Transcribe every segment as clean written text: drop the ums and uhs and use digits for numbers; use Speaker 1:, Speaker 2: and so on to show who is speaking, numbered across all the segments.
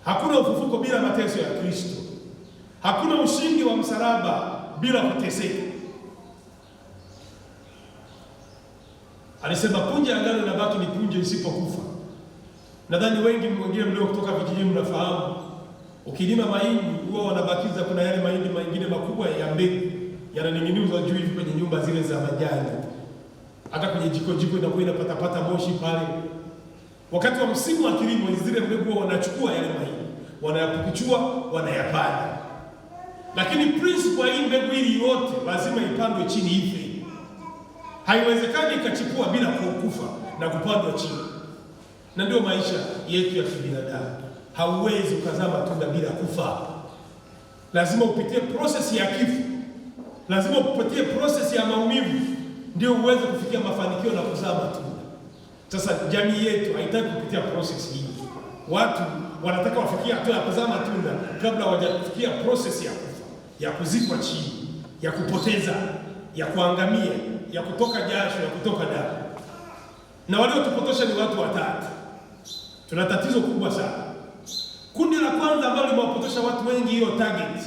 Speaker 1: Hakuna ufufuko bila mateso ya Kristo. Hakuna ushindi wa msalaba bila kuteseka. Alisema punje ya ngano inabaki ni punje isipokufa. Nadhani wengi wengine mlio kutoka vijijini mnafahamu, ukilima mahindi huwa wanabakiza, kuna yale mahindi mengine makubwa ya mbegu yananing'inizwa juu hivi kwenye nyumba zile za majani. Hata kwenye jiko inakuwa inapata moshi pale. Wakati wa msimu wa kilimo zile mbegu wanachukua yale mahindi, wanayapukuchua, wanayapanda. Lakini principle hii mbegu hii yote lazima ipandwe chini ife. Haiwezekani ikachipua bila kukufa na kupandwa chini. Na ndio maisha yetu ya kibinadamu. Hauwezi ukazaa matunda bila kufa. Lazima upitie process ya kifo. Lazima upitie process ya maumivu ndio uweze kufikia mafanikio na kuzaa matunda. Sasa jamii yetu haitaki kupitia process hii. Watu wanataka wafikie hatua ya kuzaa matunda kabla hawajafikia process ya kufa, ya kuzikwa chini, ya kupoteza, ya kuangamia, ya kutoka jasho, ya kutoka damu. Na waliotupotosha ni watu watatu. Tuna tatizo kubwa sana. Kundi la kwanza ambalo limewapotosha watu wengi hiyo target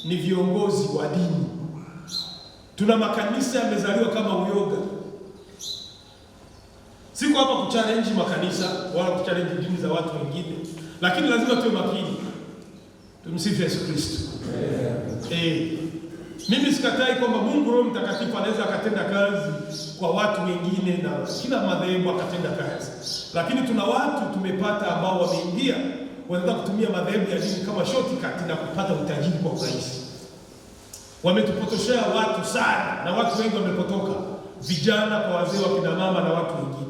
Speaker 1: ni viongozi wa dini. Tuna makanisa yamezaliwa kama uyoga. Siko hapa kuchallenge makanisa wala kuchallenge dini za watu wengine, lakini lazima tuwe makini. Tumsifu Yesu Kristo. Mimi sikatai kwamba Mungu Roho Mtakatifu anaweza akatenda kazi kwa watu wengine na kila madhehebu akatenda kazi. Lakini tuna watu tumepata ambao wameingia wanataka kutumia madhehebu ya dini kama shortcut na kupata utajiri kwa urahisi. Wametupotoshea watu sana na watu wengi wamepotoka, vijana kwa wazee, wa kina mama na watu wengine,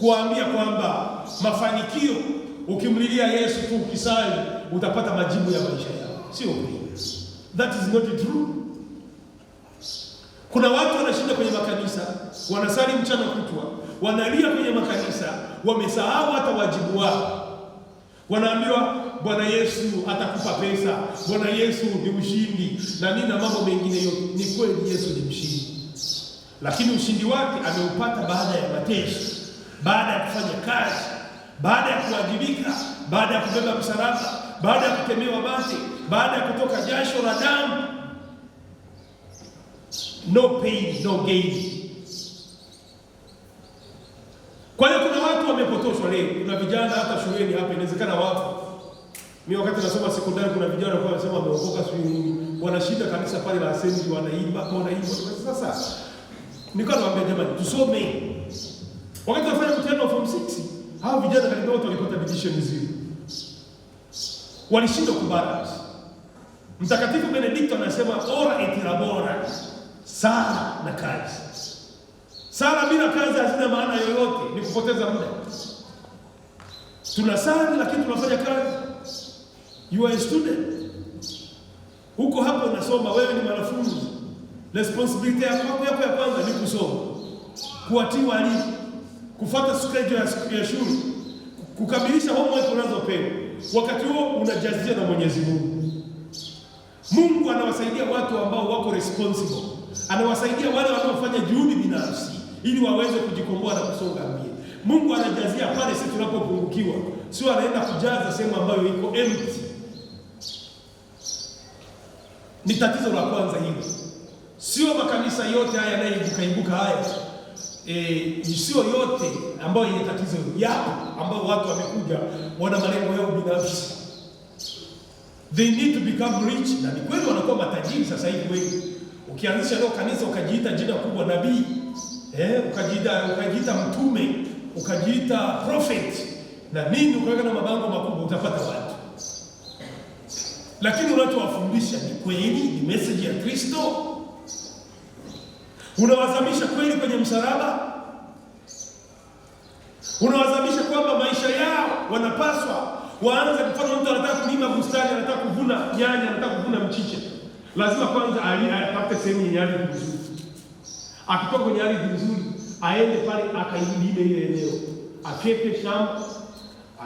Speaker 1: kuambia kwamba mafanikio ukimlilia Yesu tu ukisali utapata majibu ya maisha yao. Sio kweli. That is not true. Kuna watu wanashinda kwenye makanisa, wanasali mchana kutwa, wanalia kwenye makanisa, wamesahau hata wajibu wao. Wanaambiwa Bwana Yesu atakupa pesa, Bwana Yesu ni ushindi na nini na mambo mengine yote. Ni kweli Yesu ni mshindi, lakini ushindi wake ameupata baada ya mateso, baada ya kufanya kazi, baada ya kuwajibika, baada ya kubeba msalaba, baada ya kutemewa mate, baada ya kutoka jasho la damu. No pain, no gain. Kwa hiyo kuna watu wamepotoshwa leo. Kuna vijana hata shuleni hapa, inawezekana wapo. Mimi wakati nasoma sekondari kuna vijana walikuwa wanasema wameokoka shuleni, wanashinda kanisa pale la Assembly, wanaimba. Sasa nikawa nawaambia jamani, tusome. Wakati tunafanya mtihani wa form 6, hao vijana karibu wote walipata division 0. Walishinda kubalance. Mtakatifu Benedicto anasema ora et labora, sala na kazi. Sala bila kazi hazina maana yoyote, ni kupoteza muda. Tunasali lakini tunafanya kazi. You are a student. Huko hapo unasoma, wewe ni mwanafunzi. Responsibility yako ya kwanza ni kusoma, kuwatii walimu, kufuata schedule ya shule, kukamilisha homework unazopewa. Wakati huo unajazia na Mwenyezi Mungu. Mungu anawasaidia watu ambao wako responsible. Anawasaidia wale wanaofanya juhudi binafsi ili waweze kujikomboa na kusonga mbele. Mungu anajazia pale sisi tunapopungukiwa. Sio anaenda kujaza sehemu ambayo iko empty. Ni tatizo la kwanza hilo. Sio makanisa yote haya yanayeibuka haya. Sio yote ambayo yenye tatizo yapo, ambao watu wamekuja wana malengo yao binafsi. They need to become rich. Na ni kweli wanakuwa matajiri sasa hivi wengi. Ukianzisha leo kanisa ukajiita jina kubwa nabii, ukajiita mtume, ukajiita prophet na nini, ukaweka na mabango makubwa, utapata watu. Lakini unachowafundisha ni kweli, ni message ya Kristo? Unawazamisha kweli kwenye msalaba? Unawazamisha kwamba maisha yao wanapaswa waanze kufanya? Mtu anataka kulima bustani, anataka kuvuna nyanya, anataka kuvuna mchicha, lazima kwanza atafute sehemu yenye ardhi nzuri. Akitoka kwenye ardhi nzuri, aende pale akailime ile eneo, afyeke shamba,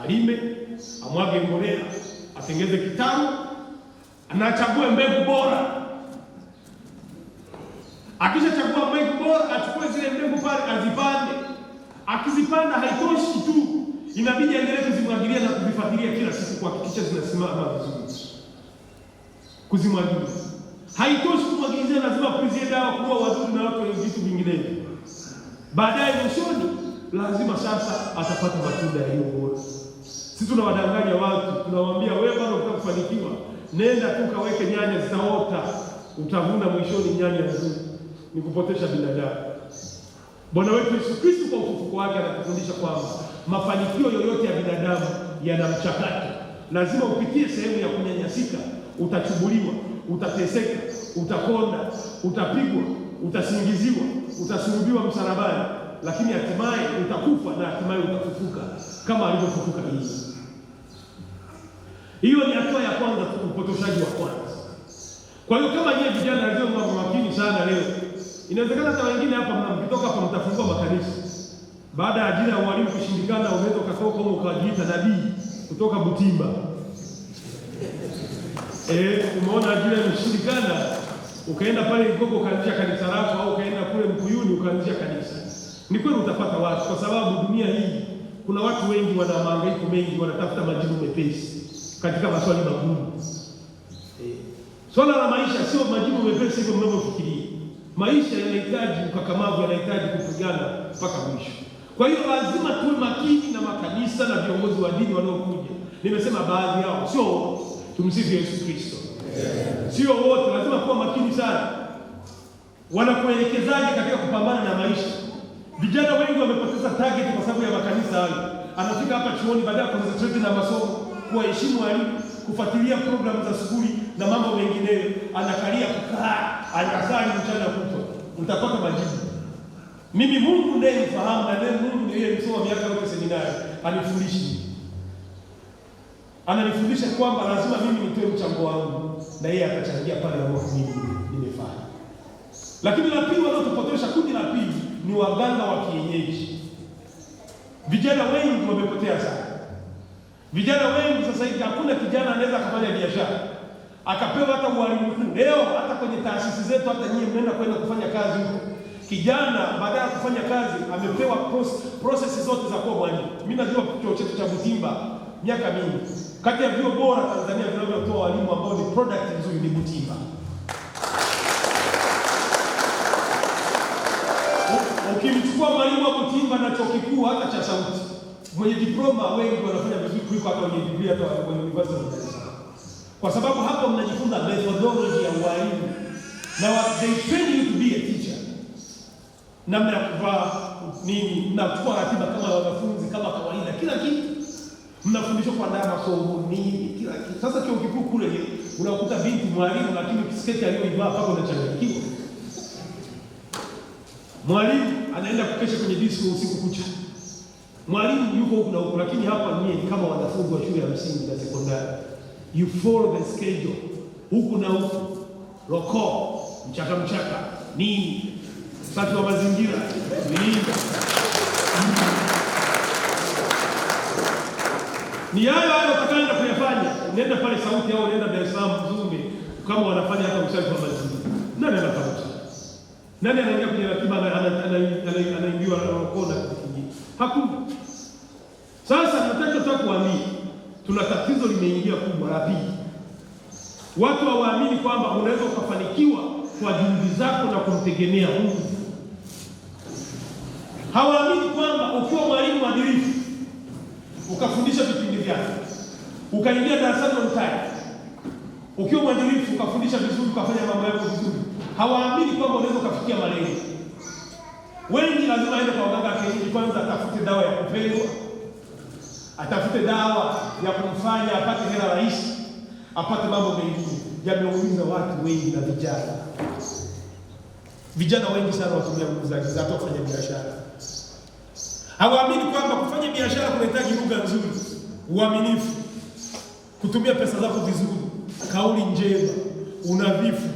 Speaker 1: alime, amwage mbolea, atengeze kitalu, anachague mbegu bora. Akishachagua mbegu bora, achukue zile mbegu pale azipande. Akizipanda haitoshi tu, inabidi aendelee kuzimwagilia na kuzifuatilia kila siku kuhakikisha zinasimama vizuri. Kuzimwagilia haitoshi, kumwagilizia lazima kupulizie dawa kuua wadudu na watu wenye vitu vinginevyo. Baadaye mwishoni lazima sasa atapata matunda yaliyo bora. Sisi tunawadanganya watu, tunawaambia wewe bado unataka kufanikiwa, nenda tu kaweke nyanya zitaota, utavuna mwishoni nyanya nzuri. Ni kupotesha binadamu. Bwana wetu Yesu Kristo kwa ufufuko wake anatufundisha kwamba mafanikio yoyote ya binadamu yana mchakato. Lazima upitie sehemu ya kunyanyasika, utachubuliwa, utateseka, utakonda, utapigwa, utasingiziwa, utasulubiwa msalabani, lakini hatimaye utakufa na hatimaye utafufuka kama alivyofufuka Yesu. Hiyo ni hatua ya kwanza, upotoshaji wa kwanza. Kwa hiyo kama nyinyi vijana lazima mwe makini sana leo. Inawezekana hata wengine hapa mnapitoka hapa mtafungua makanisa. Baada ya ajira ya walimu kushindikana, unaweza ukatoka huko ukajiita nabii kutoka Butimba. Umeona ajira imeshindikana, ukaenda pale Igogo ukaanzisha kanisa lako, au ukaenda kule Mkuyuni ukaanzisha kanisa. Ni kweli utapata watu, kwa sababu dunia hii kuna watu wengi wana mahangaiko mengi, wanatafuta majibu mepesi katika maswali magumu. Swala la maisha sio majibu mepesi hivyo mnavyofikiria. Maisha yanahitaji ukakamavu, yanahitaji kupigana mpaka mwisho. Kwa hiyo lazima tuwe makini na makanisa na viongozi wa dini wanaokuja. Nimesema baadhi yao, sio wote. Tumsifu Yesu Kristo. Sio wote, lazima kuwa makini sana. Wanakuelekezaje katika kupambana na maisha? Vijana wengi wamepoteza target kwa sababu ya makanisa hayo. Anafika hapa chuoni baada ya concentrate na masomo, kuwaheshimu walimu, kufuatilia programu za shule na mambo mengineyo, anakalia kukaa, anasali mchana kutwa. Mtapata majibu. Mimi Mungu ndiye mfahamu, na ndiye Mungu ndiye msoma miaka yote seminari, ananifundisha kwamba lazima mimi nitoe mchango wangu na yeye atachangia pale ambapo mimi nimefanya. Lakini la pili wanaotupotosha, kundi la pili ni waganga wa kienyeji. Vijana wengi wamepotea sana. Vijana wengi sasa hivi hakuna kijana anaweza kufanya biashara akapewa hata ualimu mkuu. Leo hata kwenye taasisi zetu, hata nyinyi mnaenda kwenda kufanya kazi huko, kijana baada ya kufanya kazi amepewa process zote za kuwa mwalimu. Mimi najua chuo chetu cha Butimba miaka mingi, kati ya vyuo bora Tanzania vinavyotoa walimu ambao ni product nzuri ni Butimba. Ukimchukua mwalimu wa Butimba na chuo kikuu hata cha Sauti, mwenye diploma wengi wanafanya vizuri kuliko hata wenye degree hata kwenye university of Dar es Salaam. Kwa sababu hapo mnajifunza methodology ya ualimu, na they train you to be a teacher. Namna ya kuvaa nini, mnachukua ratiba kama wanafunzi kama kawaida, kila kitu mnafundishwa kwa ndani masomo nini, kila kitu. Sasa chuo kikuu kule unakuta binti mwalimu, lakini sketi aliyoivaa hapo unachanganyikiwa. Mwalimu anaenda kukesha kwenye disco usiku kucha. Mwalimu yuko huko na huko, lakini hapa nyinyi kama wanafunzi wa shule ya msingi na sekondari, you follow the schedule. Huku na huku, roko, mchaka nini, usafi wa mazingira, nini. Ni hayo utakaenda kuyafanya. Unaenda pale Sauti au unaenda Dar es Salaam Mzumbe, kama wanafanya hata usafi wa mazingira. Nani anafanya? Nani anaingia kwenye ratiba anaingiwa na kona kingine? Hakuna. Sasa nataka kuambia tuna tatizo limeingia kubwa la pili. Watu hawaamini kwamba unaweza ukafanikiwa kwa juhudi zako na kumtegemea Mungu. Hawaamini kwamba ukiwa mwalimu mwadilifu, ukafundisha vipindi vyako, ukaingia darasani on time, ukiwa mwadilifu ukafundisha vizuri, ukafanya mambo yako vizuri, hawaamini kwamba unaweza kufikia malengo. Wengi lazima aende kwa waganga kienyeji kwanza, atafute dawa ya kupendwa, atafute dawa ya kumfanya apate hela rahisi, apate mambo mengine. Yameumiza watu wengi na vijana. Vijana wengi sana watumia nguvu za giza kufanya biashara. Hawaamini kwamba kufanya biashara kunahitaji lugha nzuri, uaminifu, kutumia pesa zako vizuri, kauli njema, unadhifu,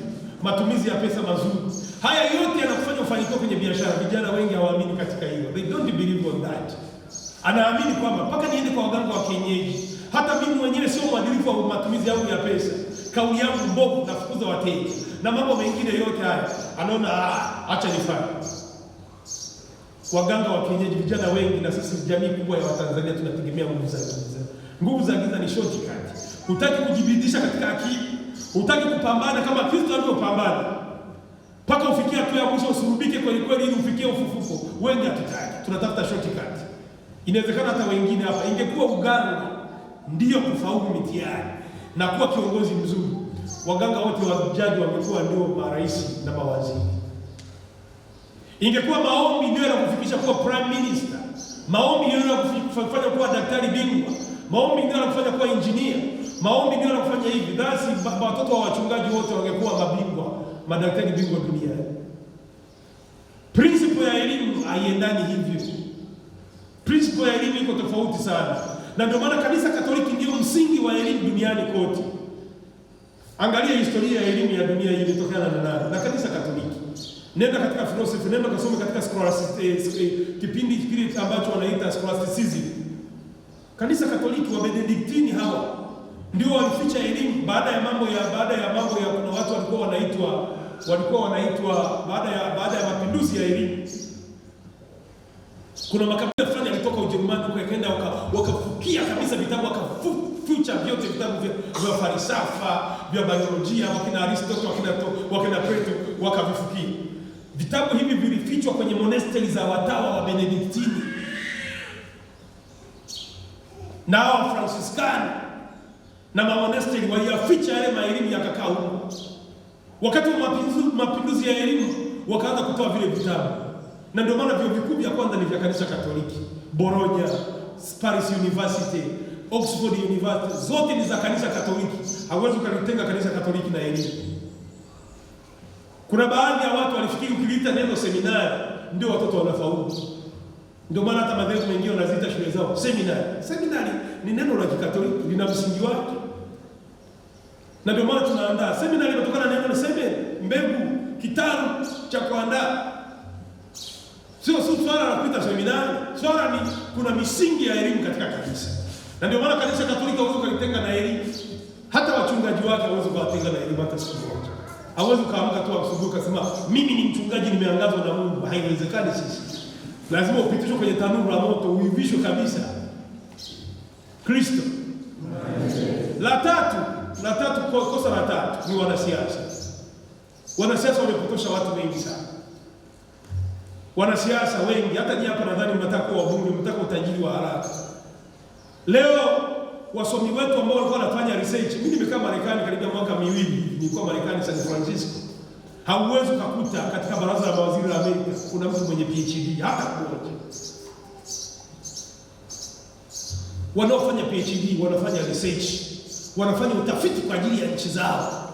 Speaker 1: matumizi ya pesa mazuri. Haya yote yanakufanya ufanikiwe kwenye biashara. Vijana wengi hawaamini katika hilo. They don't believe on that. Anaamini kwamba mpaka niende kwa waganga wa kienyeji, hata mimi mwenyewe sio mwadilifu wa matumizi yangu ya pesa, kauli yangu mbovu, nafukuza wateja na mambo mengine yote haya, anaona acha nifanye. waganga wa kienyeji, vijana wengi na sisi jamii kubwa ya Watanzania tunategemea nguvu za giza. Nguvu za giza ni shortcut. Hutaki kujibidisha katika akili, hutaki kupambana kama Kristo alivyopambana mpaka ufikie hatua ya mwisho, usurubike kweli kweli ili ufikie ufufuko. Wengi hatutaki, tunatafuta shortcut. Inawezekana hata wengine hapa ingekuwa uganga ndio kufaulu mitihani na kuwa kiongozi mzuri, waganga wote wa jadi wangekuwa ndio marais na mawaziri. Ingekuwa maombi ndio yanakufikisha kuwa prime minister, maombi ndio yanakufanya kuwa daktari bingwa, maombi ndio yanakufanya kuwa engineer, maombi ndio yanakufanya hivi. Basi watoto wa wachungaji wote wangekuwa mabingwa, madaktari bingwa duniani. Principle ya elimu haiendani hivyo. Principle ya elimu iko tofauti sana, na ndio maana kanisa Katoliki ndio msingi wa elimu duniani kote. Angalia historia ya elimu ya dunia hii ilitokana na nani? Na kanisa Katoliki. Nenda katika philosophy, nenda kasome katika kipindi kile ambacho wanaita scholasticism. Kanisa Katoliki wa Benediktini hawa ndio walificha elimu baada ya mambo ya kuna watu walikuwa wanaitwa baada ya mapinduzi ya elimu. Kuna makabila fulani yalitoka Ujerumani huko yakaenda wakafukia kabisa vitabu, wakafucha vyote vitabu vya falsafa, vya biolojia, wakina Aristotle, wakina Plato, wakavifukia. Vitabu hivi vilifichwa kwenye monasteri za watawa wa Benediktini na wa Franciscani, na mamonasteri waliyaficha yale maelimu yakakaa huko. Wakati wa mapinduzi ya elimu wakaanza kutoa vile vitabu, na ndio maana vyuo vikuu vya kwanza ni vya kanisa Katoliki. Bologna, Paris University, Oxford University, zote ni za kanisa Katoliki. Hauwezi kulitenga kanisa Katoliki na elimu. Kuna baadhi ya watu walifikiri ukiliita neno seminari ndio watoto wanafaulu. Ndio maana hata madhehebu mengine wanaziita shule zao seminari. Seminari ni neno la Kikatoliki, lina msingi wake. Na ndio maana tunaandaa seminari, inatokana na neno semen, mbegu, kitalu cha kuandaa. Sio swala la kuita seminari, swala ni kuna misingi ya elimu katika kanisa. Na ndio maana kanisa Katoliki hauwezi kulitenga na elimu. Hata wachungaji wake hauwezi kuwatenga na elimu hata siku moja. Hauwezi kaamka tu asubuhi ukasema mimi ni mchungaji nimeangazwa na Mungu. Haiwezekani sisi. Lazima upitishwe kwenye tanuru la moto, uivishwe kabisa Kristo. La tatu kosa la tatu ni wanasiasa. Wanasiasa wamepotosha watu wengi sana. Wanasiasa wengi, hata nyinyi hapa nadhani mnataka kuwa wabunge, mnataka utajiri wa haraka. Leo wasomi wetu ambao walikuwa wanafanya research, mimi nimekaa Marekani karibia mwaka miwili, nilikuwa Marekani San Francisco. Hauwezi kukuta katika baraza la mawaziri la Amerika kuna mtu mwenye PhD hata mmoja. Wanaofanya PhD wanafanya research, wanafanya utafiti kwa ajili ya nchi zao.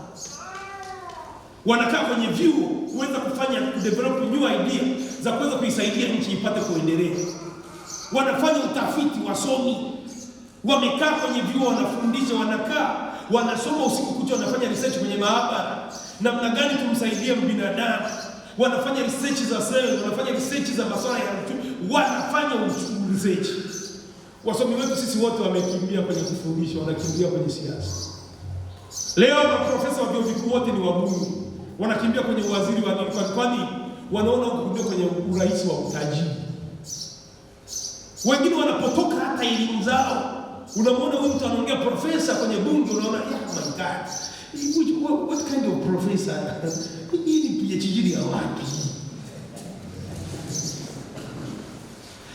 Speaker 1: Wanakaa kwenye vyuo kuweza kufanya develop new idea za kuweza kuisaidia nchi ipate kuendelea. Wanafanya utafiti, wasomi wamekaa kwenye vyuo, wanafundisha, wanasoma usiku kucha, wanafanya research kwenye maabara namna gani tumsaidie binadamu. Wanafanya research za science, wanafanya research za masuala ya wanafanya research. Wasomi wetu sisi wote wamekimbia kwenye kufundisha, wanakimbia kwenye siasa. Leo maprofesa wa vyuo vikuu wote ni wabunge, wanakimbia kwenye waziri wa nini? Kwani wanaona kukimbia kwenye urais wa utajiri. Wengine wanapotoka hata elimu zao. Unamwona huyu mtu anaongea profesa kwenye bunge, unaona ya my God, what kind of professor? Hii ni PhD ya wapi?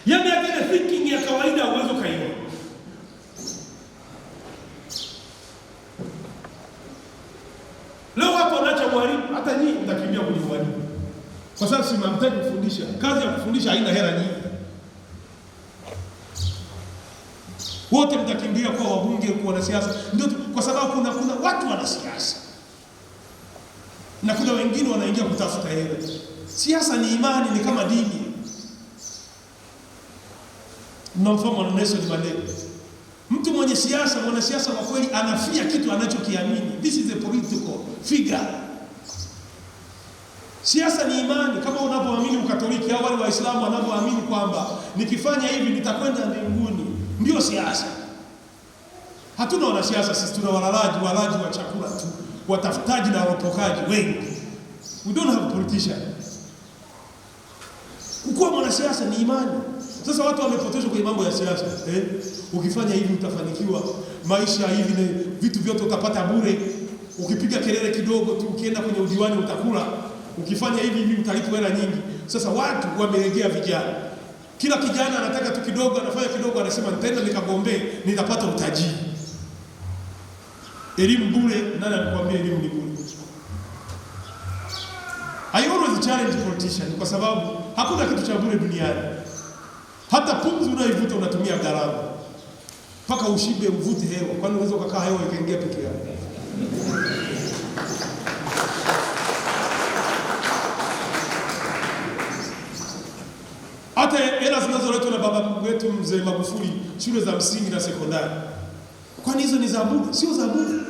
Speaker 1: Yaani hata thinking ya kawaida uwezo kaiona. Leo watu wanaacha mwalimu, hata nyinyi mtakimbia kwenye mwalimu. Kwa sababu si mnataka kufundisha. Kazi ya kufundisha haina hela nyingi. Wote mtakimbia kwa wabunge, kwa wanasiasa. Ndio kwa sababu kuna watu wanasiasa. Na kuna wengine wanaingia kutafuta hela. Siasa ni imani, ni kama dini. Mnamfahamu Nelson Mandela. Mtu mwenye siasa, mwanasiasa wa kweli anafia kitu anachokiamini. This is a political figure. Siasa ni imani, kama unavyoamini Ukatoliki au wale Waislamu wanavyoamini kwamba nikifanya hivi nitakwenda mbinguni. Ndio siasa. Hatuna wanasiasa sisi, tuna walaji wa chakula tu, watafutaji na wapokaji wengi. We don't have politicians. Ukua wanasiasa ni imani. Sasa watu wamepoteshwa kwenye mambo ya siasa. Ukifanya hivi utafanikiwa, maisha hivi na vitu vyote utapata bure. Ukipiga kelele kidogo tu, ukienda kwenye udiwani utakula. Ukifanya hivi utalipwa hela nyingi. Sasa watu wamelegea vijana. Kila kijana anataka tu kidogo, anafanya kidogo, anasema nitaenda nikagombee, nitapata utajiri. Elimu bure, nani anakuambia elimu ni bure? I always challenge politicians kwa sababu hakuna kitu cha bure duniani. Hata pumzi unayoivuta unatumia gharama. Paka ushibe uvute hewa. Kwani unaweza kukaa hewa ikaingia peke yake? Hata hela zinazoletwa na baba wetu mzee Magufuli, shule za msingi na sekondari, kwani hizo ni za bure? Sio za bure.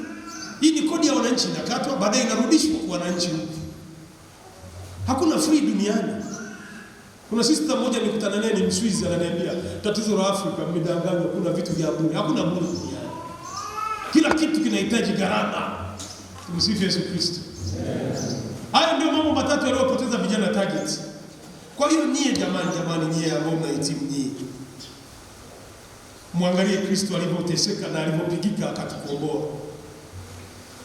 Speaker 1: Hii ni kodi ya wananchi inakatwa, baadaye inarudishwa kwa wananchi. Hakuna free duniani. Kuna sister mmoja nilikutana naye, ni Mswizi, ananiambia tatizo la Afrika mmedanganywa, kuna vitu vya bure. Hakuna bure duniani. Kila kitu kinahitaji gharama. Tumsifu Yesu Kristo. Haya ndio mambo matatu yaliyopoteza vijana targets. Kwa hiyo nyie jamani nyie ambao mnahitimu nyie, muangalie Kristo alivyoteseka na alivyopigika akatukomboa.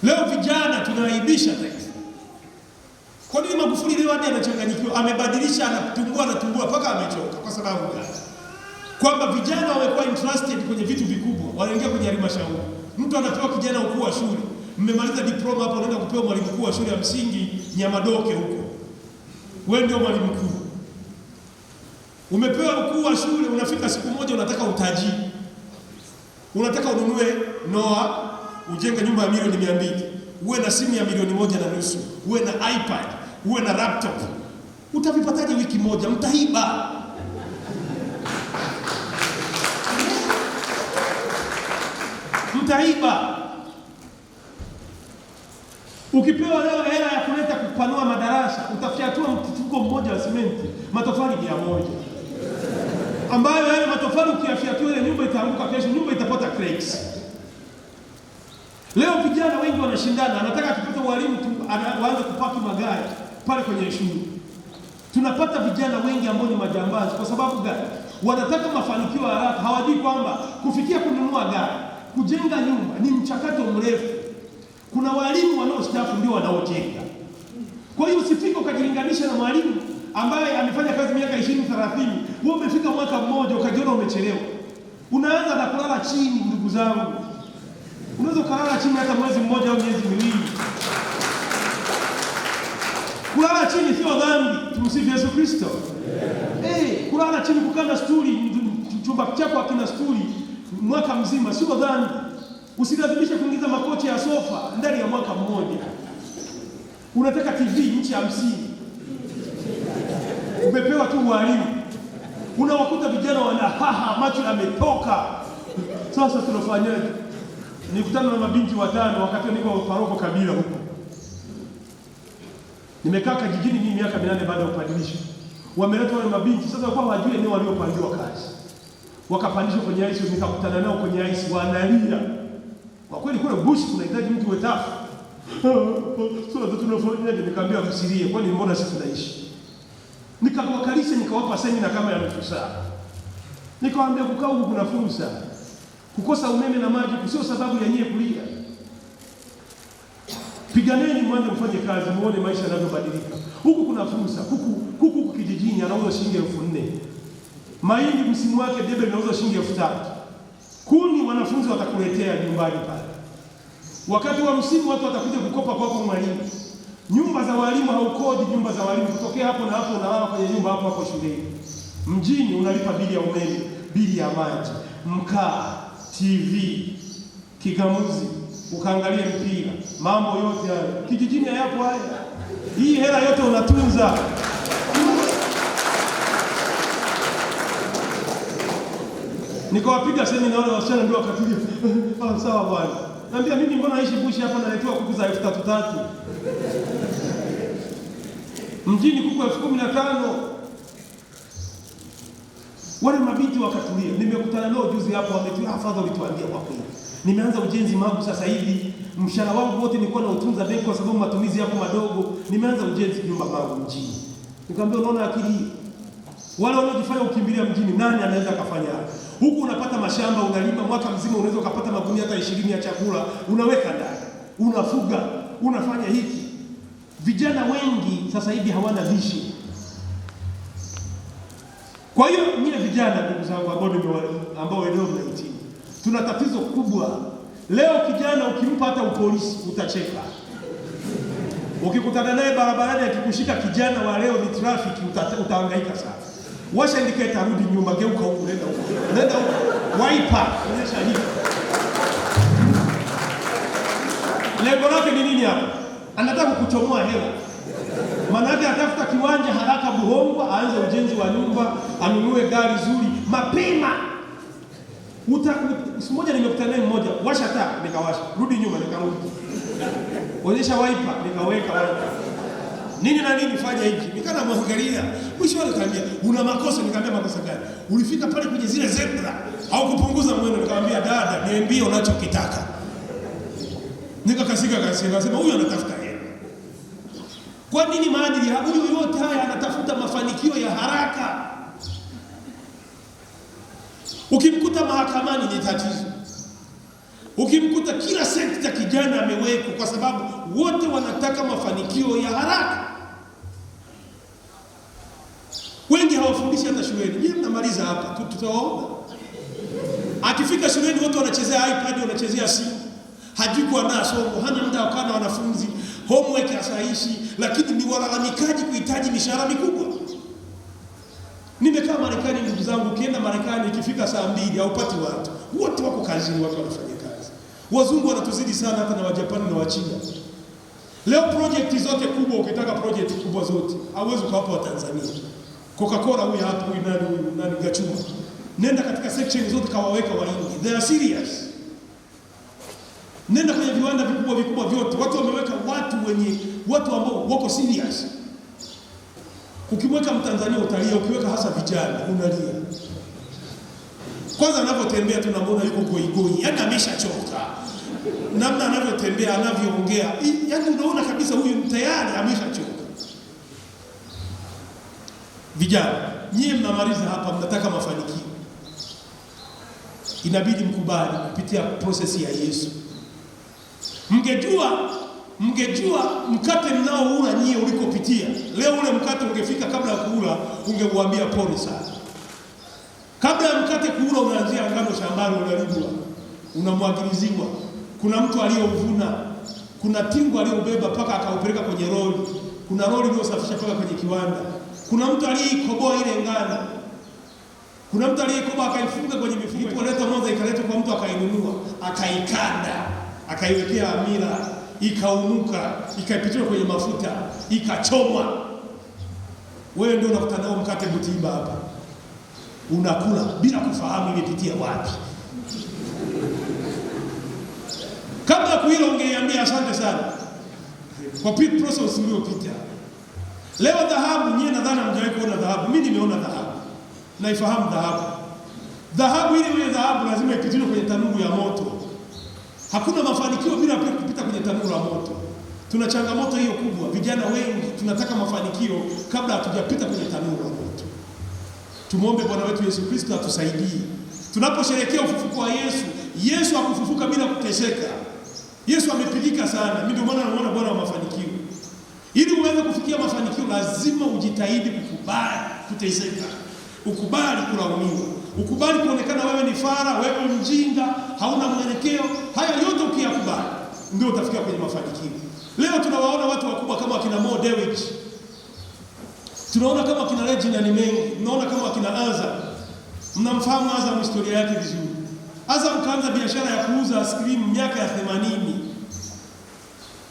Speaker 1: Leo vijana tunaaibisha taifa. Kwa nini Magufuli leo hadi anachanganyikiwa? Amebadilisha, anatumbua mpaka amechoka. Kwa sababu gani? Kwamba vijana wamekuwa interested kwenye vitu vikubwa, wanaingia kwenye halmashauri. Mtu anapewa kijana ukuu wa shule. Mmemaliza diploma hapo, unaenda kupewa mwalimu mkuu wa shule ya msingi Nyamadoke huko. Wewe ndio mwalimu mkuu. Umepewa ukuu wa shule, unafika siku moja unataka utajiri. Unataka ununue Noah, ujenge nyumba ya milioni 200. Uwe na simu ya milioni 1.5, uwe na iPad, uwe na laptop. Utavipataje wiki moja? Mtaiba. Mtaiba. Ukipewa leo hela ya kuleta kupanua madarasa, utafyatua mfuko mmoja wa simenti, matofali 100. Ambayo yale matofali ukiyafyatua ile nyumba itaanguka kesho, nyumba itapata cracks. Leo vijana wengi wanashindana, anataka kupata walimu tu waanze kupaki magari pale kwenye shule. Tunapata vijana wengi ambao ni majambazi. Kwa sababu gani? Wanataka mafanikio haraka, hawajui kwamba kufikia kununua gari, kujenga nyumba ni mchakato mrefu. Kuna walimu wanaostaafu ndio wanaojenga. Kwa hiyo usifike ukajilinganisha na mwalimu ambaye amefanya kazi miaka 20-30, wewe umefika mwaka mmoja ukajiona umechelewa. Unaanza na kulala chini, ndugu zangu. Unaweza kulala chini hata mwezi mmoja au miezi miwili. Kulala chini sio dhambi. Tumsifu Yesu Kristo. Kulala chini, kukaa na stuli, chumba chako hakina stuli mwaka mzima sio dhambi. Usilazimishe kuingiza makochi ya sofa ndani ya mwaka mmoja. Unataka TV inchi 50. Umepewa tu walimu. Unawakuta vijana wanahaha, macho yametoka. Sasa tunafanyaje? Nikutana na mabinti 5 wakati niko paroko Kabila huko. Nimekaa kijijini mimi miaka 8 baada ya kupandishwa. Wameletwa wale mabinti, sasa kwa wajue eneo waliopangiwa kazi. Wakapandishwa kwenye ice, nikakutana nao kwenye ice wanalia. Kwa kweli kule bush kunahitaji mtu wetafu. Sasa tunafanyaje? Nikamwambia msilie, kwani mbona sisi tunaishi? Nikawakalisha, nikawapa semina kama ya nusu saa. Nikamwambia kukaa huku kuna fursa. Kukosa umeme na maji sio sababu ya nyie kulia. Piganeni mwanzo mfanye kazi, muone maisha yanavyobadilika. Huku kuna fursa. Kuku kijijini anauza shilingi 4,000. Mahindi msimu wake debe linauza shilingi 3,000. Kuni wanafunzi watakuletea nyumbani pale. Wakati wa msimu watu watakuja kukopa kwako mwalimu. Nyumba za walimu haukodi, nyumba za walimu kutokea hapo na hapo, unalala kwenye nyumba hapo shuleni. Mjini unalipa bili ya umeme, bili ya maji, mkaa, TV, kigamuzi, ukaangalia mpira, mambo yote haya. Kijijini hayapo haya. Hii hela yote unatunza. Nikawapiga semina wale wasichana ndio wakatulia. Sawa bwana. Naambia mimi mbona naishi bushi hapa naletewa kuku za 3,000. Mjini kuku 15,000. Wale mabinti wakatulia. Nimekutana nao juzi hapo, wametulia, afadhali tuambie kwa kweli. Nimeanza ujenzi Magu sasa hivi. Mshahara wangu wote nilikuwa nautunza benki kwa sababu matumizi yako madogo. Nimeanza ujenzi nyumba Magu mjini. Nikamwambia unaona akili. Wale wanaojifanya ukimbilia mjini, nani anaweza kufanya hapo? Huku unapata mashamba, unalima mwaka mzima, unaweza ukapata magunia hata 20 ya chakula, unaweka ndani, unafuga, unafanya hiki. Vijana wengi sasa hivi hawana lishe. Kwa hiyo nyie vijana, ndugu zangu ambao leo mnahitimu, tuna tatizo kubwa. Leo kijana ukimpa hata upolisi utacheka. Ukikutana naye barabarani akikushika kijana wa leo ni trafiki, utahangaika sana. Washa indicator, rudi nyuma, geuka huko, nenda huko. Nenda huko. Wiper, onyesha hivi. Lengo lake ni nini hapa? Anataka kuchomoa hela. Maana yake atafuta kiwanja haraka Buhongwa, aanze ujenzi wa nyumba, anunue gari zuri mapema. Siku moja nimekutana naye mmoja, washa taa, nikawasha, rudi nyuma, nikarudi. Onyesha wiper, nikaweka wiper. Nini na nini, fanya hiki. Nikana mwangalia, mwisho akaniambia, "Una makosa." Nikamwambia, "Makosa gani?" "Ulifika pale kwenye zile zebra, au kupunguza mwendo." Nikamwambia, "Dada, niambie unachokitaka." Nikakasika akasema, "Huyu anatafuta hela." Kwa nini maadili ya huyu yote haya anatafuta mafanikio ya haraka? Ukimkuta mahakamani ni tatizo. Ukimkuta kila sekta kijana amewekwa, kwa sababu wote wanataka mafanikio ya haraka. Wengi hawafundishi hata shuleni. Yeye mnamaliza hapa, tutawaona. Akifika shuleni wote wanachezea iPad, wanachezea simu. Hajui kuandaa somo, hana muda wa kukaa na wanafunzi, homework hasaishi, lakini ni walalamikaji kuhitaji mishahara mikubwa. Nimekaa Marekani, ndugu zangu, ukienda Marekani ikifika saa 2 haupati watu. Wote wako kazini, watu wanafanya kazi. Wazungu wanatuzidi sana, hata na Wajapani na Wachina. Leo project zote kubwa, ukitaka project kubwa zote, hauwezi kuwapa Watanzania. Coca-Cola huyu hapa, huyu nani Gachuma. Nenda katika section zote kawaweka Wahindi. They are serious. Nenda kwenye viwanda vikubwa vyote, watu wameweka watu ambao wako serious. Ukimweka Mtanzania utalia, ukiweka hasa vijana unalia. Kwanza anapotembea tunamwona yuko goigoi, yaani ameshachoka. Namna anavyotembea, anavyoongea, yaani unaona kabisa huyu tayari ameshachoka. Vijana, nyie mnamaliza hapa, mnataka mafanikio. Inabidi mkubali kupitia prosesi ya Yesu. Mngejua mkate mnaoula nyie ulikopitia. Leo ule mkate ungefika, kabla ya kuula ungemwambia pole sana. Kabla ya mkate kuula unaanzia ngano shambani, unalimwa, unamwagiliziwa. Kuna mtu aliyovuna, kuna tingu aliyobeba paka akaupeleka kwenye lori. Kuna lori iliyosafisha paka kwenye kiwanda. Kuna mtu aliyeikoboa ile ngano. Kuna mtu aliyeikoboa akaifunga kwenye mifuko, ileta Mwanza, ikaleta kwa mtu akainunua, akaikanda, akaiwekea amira, ikaumuka, ikaipitia kwenye mafuta, ikachomwa. Wewe ndio unakutana nao mkate Butimba hapa, unakula bila kufahamu imepitia wapi. Kabla kuila ungeiambia asante sana kwa process uliyopita. Leo dhahabu, nyie nadhani mjawahi kuona dhahabu. Mimi nimeona dhahabu, naifahamu dhahabu. Dhahabu ile dhahabu lazima ipitishwe kwenye tanuru ya moto. Hakuna mafanikio bila kupita kwenye tanuru la moto. Tuna changamoto hiyo kubwa. Vijana wengi tunataka mafanikio kabla hatujapita kwenye tanuru la moto. Tumuombe Bwana wetu Yesu Kristo atusaidie. Tunaposherehekea ufufuko wa Yesu, Yesu hakufufuka bila kuteseka. Yesu amepigika sana. Mimi ndio maana naona Bwana wa mafanikio. Ili uweze kufikia mafanikio lazima ujitahidi kukubali kuteseka. Ukubali kulaumiwa. Ukubali kuonekana wewe ni fara, wewe mjinga, hauna mwelekeo. Haya yote ukiyakubali ndio utafikia kwenye mafanikio. Leo tunawaona watu wakubwa kama wakina Mo Dewji. Tunaona kama wakina Regina ni mengi. Tunaona kama wakina Azam. Mnamfahamu Azam, historia yake vizuri. Azam kaanza biashara ya kuuza ice cream miaka ya 80.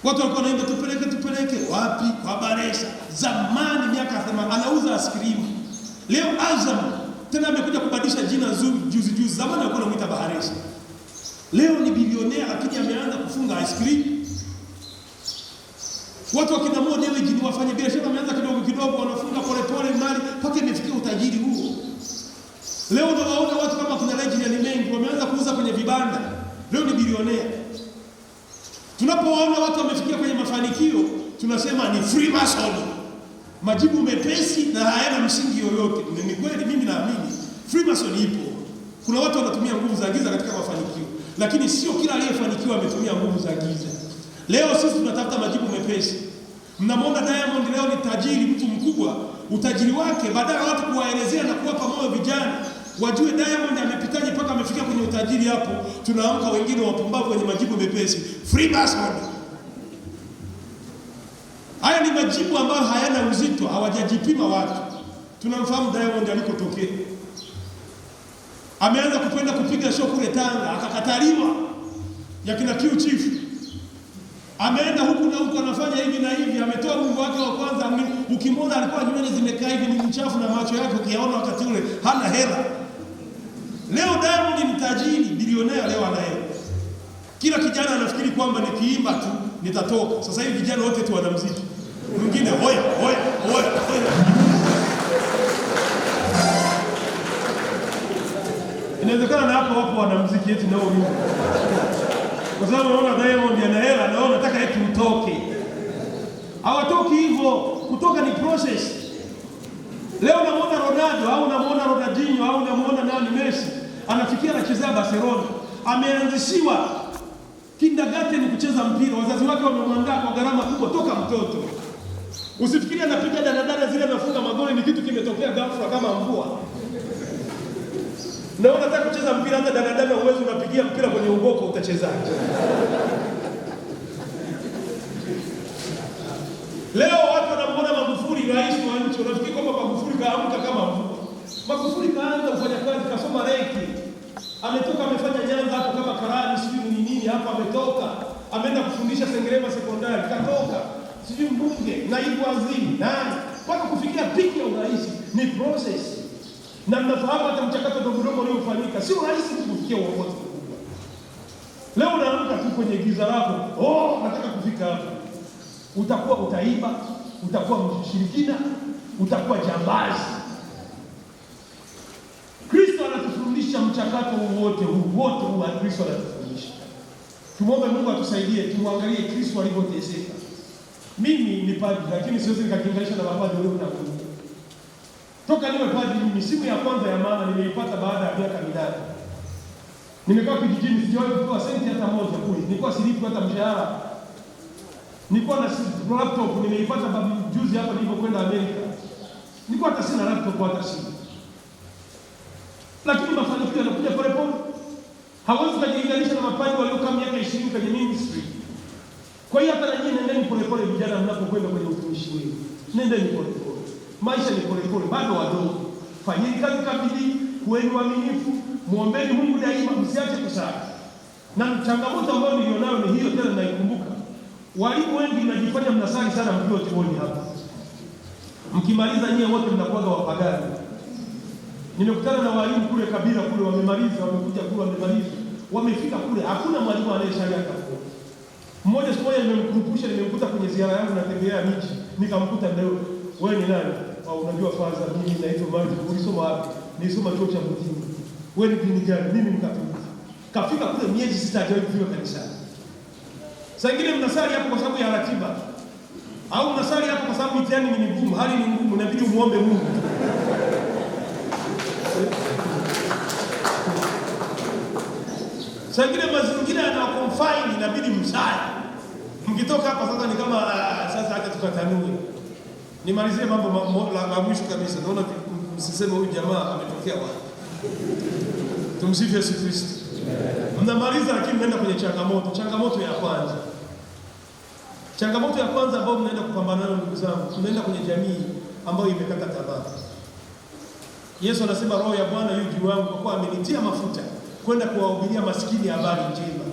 Speaker 1: Watu walikuwa wanaenda tupeleke wapi? Kwa Baresa. Zamani miaka ya 80 anauza ice cream. Leo Azam tena amekuja kubadilisha jina juzi. Zamani alikuwa anamuita Baharesa. Leo ni bilionea, lakini ameanza kufunga ice cream. Watu wakina Mo Dewji ni wafanya biashara, wameanza kidogo wanafunga pole mali mpaka imefikia utajiri huo. Leo unawaona watu kama kuna Regina ni mengi wameanza kuuza kwenye vibanda. Leo ni bilionea. Tunapowaona watu wamefikia kwenye mafanikio tunasema ni Freemason. majibu mepesi na hayana msingi yoyote. Ni kweli, mimi naamini Freemason ipo. Kuna watu wanatumia nguvu za giza katika mafanikio, lakini sio kila aliyefanikiwa ametumia nguvu za giza. Leo sisi tunatafuta majibu mepesi. Mnamwona Diamond leo ni tajiri, mtu mkubwa, utajiri wake badala watu kuwaelezea na kuwapa moyo vijana wajue Diamond amepitaje mpaka amefika kwenye utajiri hapo, tunaamka wengine wapumbavu wenye majibu mepesi. Freemason. Haya ni majibu ambayo hayana uzito, hawajajipima watu. Tunamfahamu Diamond alikotokea. Ameanza kupenda kupiga show kule Tanga, akakataliwa ya kina Q Chief. Ameenda huku na huku anafanya hivi na hivi, ametoa wimbo wake wa kwanza, ukimwona alikuwa nywele zimekaa hivi ni mchafu na macho yake ukiyaona wakati ule hana hela. Leo Diamond ni tajiri, bilionea, leo ana hela. Kila kijana anafikiri kwamba nikiimba tu nitatoka. Sasa hivi vijana wote tu wana muziki. Mwingine hoya. Inawezekana na hapo wana muziki eti nao wimbo. Kwa sababu unaona Diamond ana hela, na nataka eti utoke. Hawatoki hivyo, kutoka ni process. Leo unamuona Ronaldo au unamuona Ronaldinho au unamuona nani Messi, anafikia anachezea Barcelona. Ameanzishiwa kindergarten kucheza mpira, wazazi wake wamemwandaa kwa gharama kubwa toka mtoto. Usifikirie anapiga dadadada zile anafunga magoli ni kitu kimetokea ghafla kama mvua. Na unataka kucheza mpira, hata dadadada uwezo unapigia mpira kwenye ugoko, utachezaje? Leo watu wanamuona Magufuli rais wa nchi, unafikiri kwamba Magufuli kaamka kama mvua. Magufuli kaanza kufanya kazi, kasoma reki. Ametoka amefanya Nyanza hapo kama karani, sijui ni nini hapo ametoka. Ameenda kufundisha Sengerema sekondari, katoka. Sijui mbunge, naibu waziri, nani. Mpaka kufikia piki ya urais ni process. Na mnafahamu hata mchakato mdogo uliofanyika, sio rahisi kufikia uongozi mkubwa. Leo unaamka tu kwenye giza lako, nataka kufika hapo. Utakuwa utaiba, utakuwa mshirikina, utakuwa jambazi. Kristo anatufundisha mchakato wote huu Kristo anatufundisha. Tumwombe Mungu atusaidie, tumwangalie Kristo alivyoteseka. Mimi ni padri, lakini siwezi nikakinganisha na mapadri leo na kuja. Toka niwe padri mimi, simu ya kwanza ya mama nimeipata baada ya miaka 8. Nimekaa kijijini, sijawahi kutoa senti hata moja kule. Nilikuwa silipi hata mshahara. Nilikuwa na laptop nimeipata juzi hapa nilipokwenda Amerika. Nilikuwa hata sina laptop hata simu. Lakini mafanikio yanakuja pole pole. Hawezi kujilinganisha na mapadri waliokaa miaka 20 kwenye ministry. Kwa hiyo hata nyinyi nendeni pole pole vijana mnapokwenda kwenye utumishi wenu. Nendeni pole pole. Maisha ni pole pole, bado wadogo. Fanyeni kazi kabili, kuweni waaminifu, muombeeni Mungu daima, msiache kusali. Na changamoto ambayo nilionayo ni hiyo tena naikumbuka. Walimu wengi mnajifanya mnasali sana mkiwa chuoni hapa. Mkimaliza nyie wote mnakuwa wapagani. Nimekutana na walimu kule Kabila kule wamemaliza, wamekuja kule wamemaliza. Wamefika kule hakuna mwalimu anayesali hata mmoja. Mmoja siku moja nimemkumbusha, nimemkuta kwenye ziara yangu natembelea miji, nikamkuta leo, wewe ni nani? Unajua kwanza mimi naitwa Martin, ulisoma wapi? Nilisoma chuo cha Mjini. Wewe ni dini gani? Mimi Mkatoliki. Kafika kule miezi 6 hajawahi kufika kanisani. Sasa ingine mnasali hapo kwa sababu ya ratiba. Au mnasali hapo kwa sababu mitihani ni migumu, hali ni ngumu, inabidi umuombe Mungu. Sasa ingine mazingira yana confine, inabidi msali. Mkitoka hapa sasa ni kama sasa hata tukatanue. Nimalizie mambo la mwisho kabisa. Naona msiseme huyu jamaa ametokea wapi. Tumsifu Yesu Kristo. Mnamaliza lakini mnaenda kwenye changamoto. Changamoto ya kwanza. Changamoto ya kwanza ambayo mnaenda kupambana nayo ndugu zangu, tunaenda kwenye jamii ambayo imekata tamaa. Yesu anasema roho ya Bwana yu juu yangu kwa kuwa amenitia mafuta kwenda kuwahubiria maskini habari njema.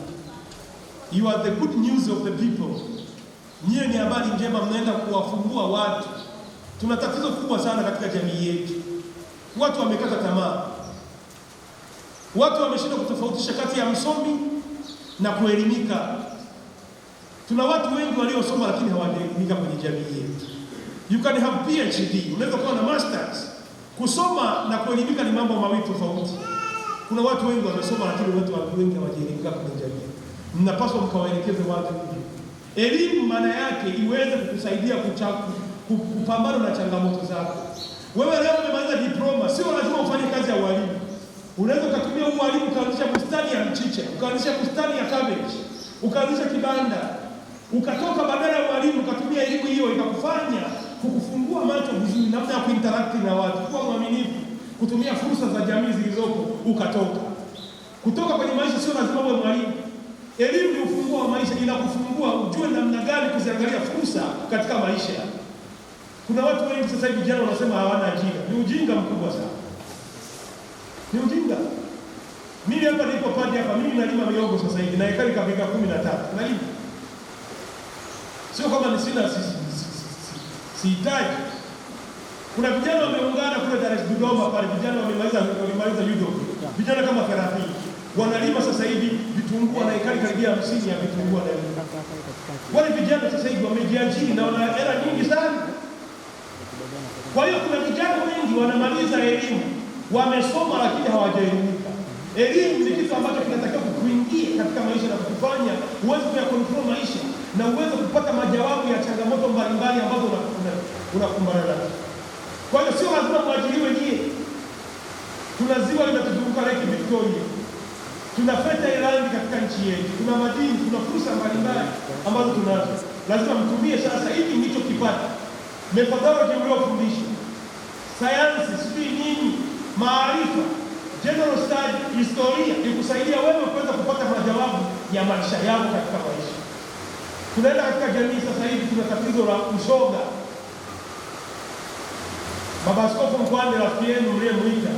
Speaker 1: You are the good news of the people. Nyie ni habari njema, mnaenda kuwafungua watu. Tuna tatizo kubwa sana katika jamii yetu. Watu wamekata tamaa. Watu wameshindwa kutofautisha kati ya msomi na kuelimika. Tuna watu wengi waliosoma lakini hawajaelimika kwenye jamii yetu. You can have PhD, unaweza kuwa na masters. Kusoma na kuelimika ni mambo mawili tofauti. Kuna watu wengi wamesoma lakini watu wengi hawajaelimika kwenye jamii. Mnapaswa mkawaelekeze watu hivi. Elimu maana yake iweze kukusaidia kupambana na changamoto zako. Wewe leo umemaliza diploma, sio lazima ufanye kazi ya ualimu. Unaweza ukatumia ualimu ukaanzisha bustani ya mchicha, ukaanzisha bustani ya cabbage, ukaanzisha kibanda, ukatoka badala ya ualimu ukatumia elimu hiyo ikakufanya kukufungua macho vizuri, namna ya kuinteract na watu, kuwa mwaminifu, kutumia fursa za jamii zilizopo, ukatoka. Kutoka kwenye maisha sio lazima uwe mwalimu. Elimu ni ufunguo wa maisha, inakufungua ujue namna gani kuziangalia fursa katika maisha. Kuna watu wengi sasa hivi vijana wanasema hawana ajira. Ni ujinga mkubwa sana. Ni ujinga. Mimi hapa nilipo padi hapa, mimi nalima miogo sasa hivi na ekari kabika 13. Nalima. Sio kama ni sina sihitaji. Kuna vijana wameungana kule Dar es Salaam Dodoma pale, vijana wamemaliza judo. Vijana kama 30 wanalima sasa hivi vitunguu na ekari karibia 50 ya vitunguu na lima. Wale vijana sasa hivi wamejiajiri na wana hela nyingi sana. Kwa hiyo kuna vijana wengi wanamaliza elimu, wamesoma lakini hawajaelimika. Elimu ni kitu ambacho kinatakiwa kukuingia katika maisha na kukufanya uweze kuyakontrol maisha na uweze kupata majawabu ya changamoto mbalimbali ambazo unakumbana nazo. Kwa hiyo sio lazima mwajiriwe nyie. Tuna ziwa linatuzunguka Lake Victoria. Tuna fertile katika nchi yetu. Tuna madini, tuna fursa mbalimbali ambazo tunazo. Lazima mtumie sasa hivi ndicho kipata. Methodology mliofundishwa, sayansi, sijui nini, maarifa, general study, historia, ikusaidia wewe kuweza kupata majawabu ya maisha yako katika maisha. Tunaenda katika jamii sasa hivi, tuna tatizo la ushoga. Baba Askofu Mkwande, rafiki yenu mliyemwita,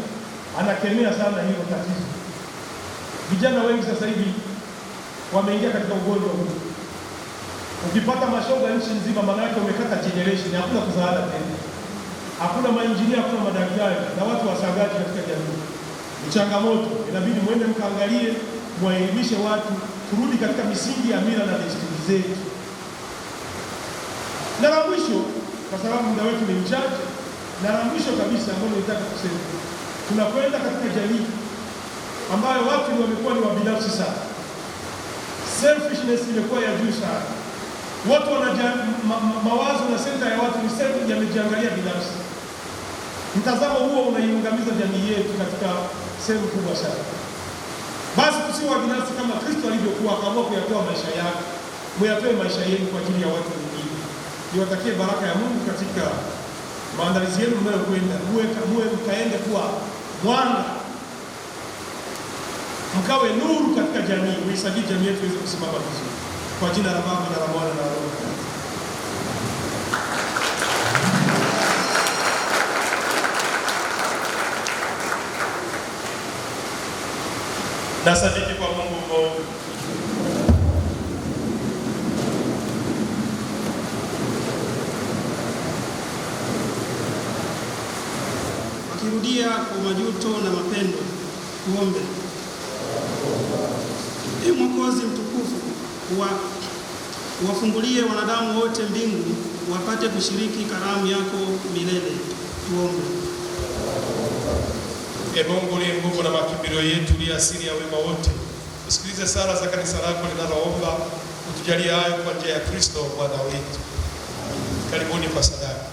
Speaker 1: anakemea sana hilo tatizo. Vijana wengi sasa hivi wameingia katika ugonjwa huu. Ukipata mashoga nchi nzima, maana yake umekata generation, hakuna kuzaana tena. Hakuna mainjinia, hakuna madaktari na watu wasagaji katika jamii. Ni changamoto, inabidi mwende mkaangalie, mwaelimishe watu, kurudi katika misingi ya mila na desturi zetu. Na la mwisho, kwa sababu muda wetu ni mchache, na la mwisho kabisa ambalo nitaka kusema, tunakwenda katika jamii ambayo watu wamekuwa ni wabinafsi sana. Selfishness imekuwa ya juu sana. Watu mawazo na senta ya watu ni senta yamejiangalia binafsi. Mtazamo huo unaiungamiza jamii yetu katika sehemu kubwa sana. Basi tusiwe binafsi kama Kristo alivyokuwa, akaamua kuyatoa maisha yake. Muyatoe maisha yenu kwa ajili ya watu wengine. Niwatakie baraka ya Mungu katika maandalizi yenu mnayokwenda. Muwe mkaende kuwa mwanga, mkawe nuru katika jamii, uisaidie jamii yetu iweze kusimama vizuri. Kwa jina la Baba na la Mwana na la Roho Mtakatifu. Nasadiki kwa Mungu mmoja.
Speaker 2: Wakirudia kwa majuto na mapendo, tuombe. Ee Mwokozi mtukufu, uwafungulie wanadamu wote mbingu, wapate kushiriki karamu yako milele. Tuombe.
Speaker 1: Ee Mungu uliye nguvu na makimbilio yetu, uliye asili ya wema wote, usikilize sala za kanisa lako linaloomba, utujalie hayo kwa njia ya Kristo Bwana wetu. Karibuni kwa sadaka.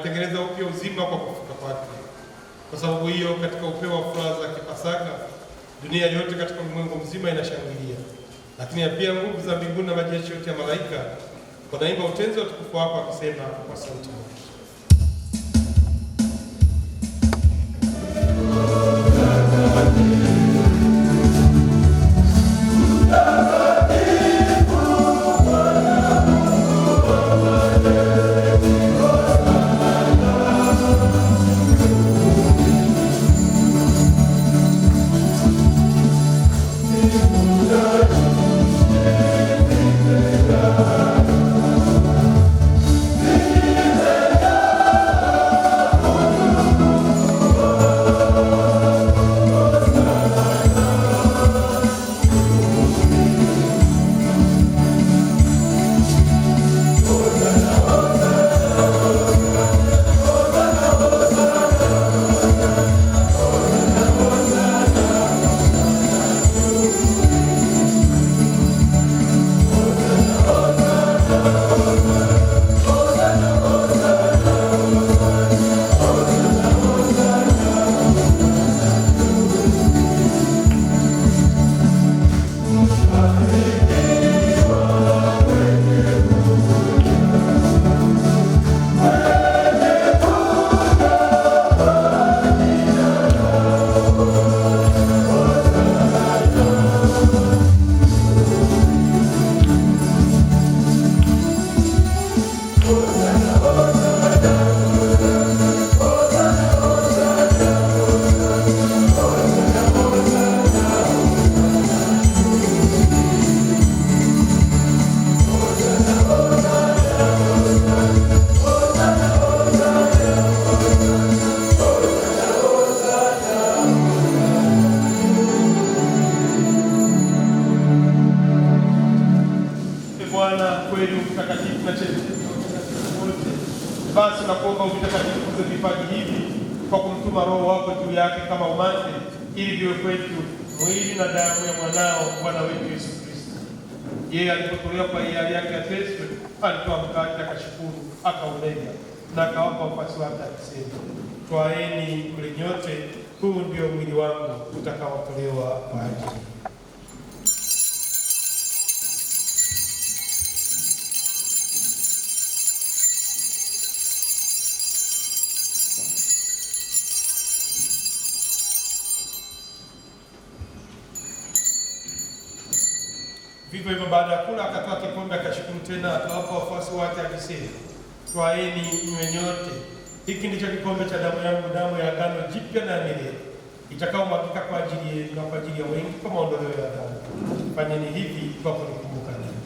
Speaker 1: alitengeneza upya uzima kwa kufufuka kwake. Kwa sababu hiyo, katika upeo wa furaha za Kipasaka, dunia yote katika ulimwengu mzima inashangilia, lakini pia nguvu za mbinguni na majeshi yote ya malaika wanaimba utenzi wa utukufu wako, akisema kwa sauti moja: Basi nakuomba uvitakatifuze vipaji hivi kwa kumtuma Roho wako juu yake kama umande, ili viwe kwetu mwili na damu ya mwanao Bwana wetu Yesu Kristo. Yeye alipotolewa kwa hiari yake ateswe, alitoa mkate, akashukuru, akaumega na akawapa wafuasi wake akisema, twaeni mle nyote, huu ndio mwili wangu utakaotolewa kwa ajili. Vivyo hivyo baada ya kula akatoa kikombe, akashukuru tena, akawapa wafuasi wake akisema, twaeni mnywe nyote, hiki ndicho kikombe cha damu yangu, damu ya agano jipya na milele, itakaomwagika kwa ajili yenu na kwa ajili ya wengi kwa maondoleo ya dhambi. Fanyeni hivi kwa kunikumbuka mimi.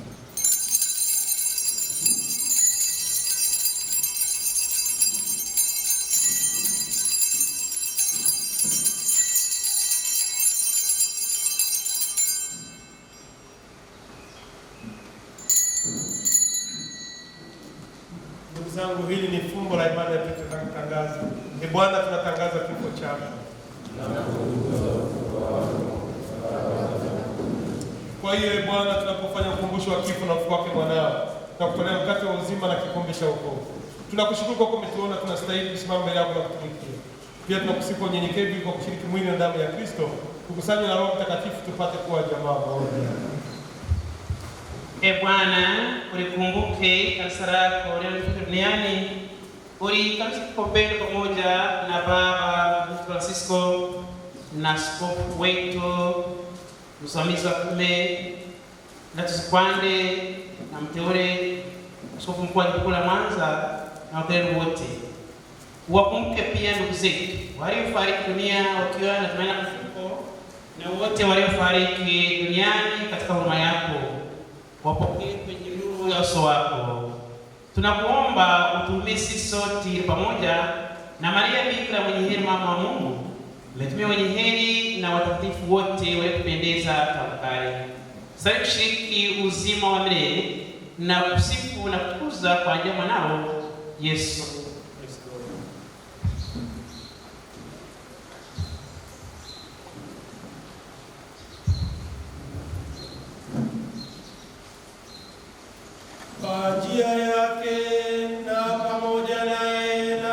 Speaker 1: Ndugu zangu, hili ni fumbo la imani yetu tunatangaza. Ee Bwana, tunatangaza kifo chako. Kwa hiyo Ee Bwana, tunapofanya ukumbusho wa kifo na ufufuo wake mwanao, tunakutolea mkate wa uzima na kikombe cha wokovu. Tunakushukuru kwa kuwa umetuona tunastahili kusimama mbele yako na kutumikia. Pia tunakusifu kwa unyenyekevu kwa kushiriki mwili na damu ya Kristo, tukusanywe na Roho Mtakatifu tupate kuwa jamaa moja.
Speaker 3: Ee Bwana, ulikumbuke kanisa lako lililofika duniani, ulikamilisha kipaumbele pamoja na Baba Francisco na askofu wetu msimamizi wa tume Ignatius Kwande na mteule askofu mkuu wa jimbo la Mwanza na waklero wote. Uwakumbuke pia ndugu zetu waliofariki dunia wakiwa na tumaini la ufufuko, na wote waliofariki duniani katika huruma yako, wapokee kwenye nuru ya uso wako. Tunakuomba utuhurumie sisi sote pamoja na Maria Bikira mwenye heri, mama wa Mungu, mtume mwenye heri na watakatifu wote waliokupendeza tafakari. Sasa kushiriki uzima wa milele na kusifu na kutukuza kwa ajili ya mwanao Yesu.
Speaker 1: Kwa njia yake na pamoja naye na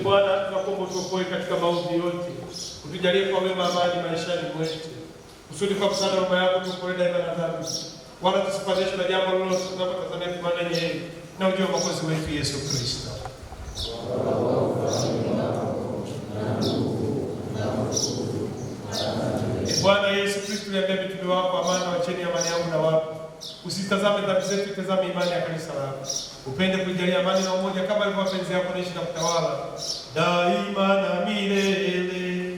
Speaker 1: Bwana, tunakuomba utuokoe katika maovu yote, utujalie kwa wema amani maishani mwetu, kusudi kwa msaada wa Roho yako tuokoe daima na dhambi, wala tusipandishwe na jambo lolote tunapotazamia kumana yeye na ujio wa Mwokozi wetu Yesu Kristo. Bwana Yesu Kristo, niambia mitume wako, amani wacheni amani yangu na wako. Usitazame dhambi zetu, tazame imani ya kanisa lako. Upende kuijalia amani na umoja kama ilivyo mapenzi yako, naishi na kutawala daima na milele.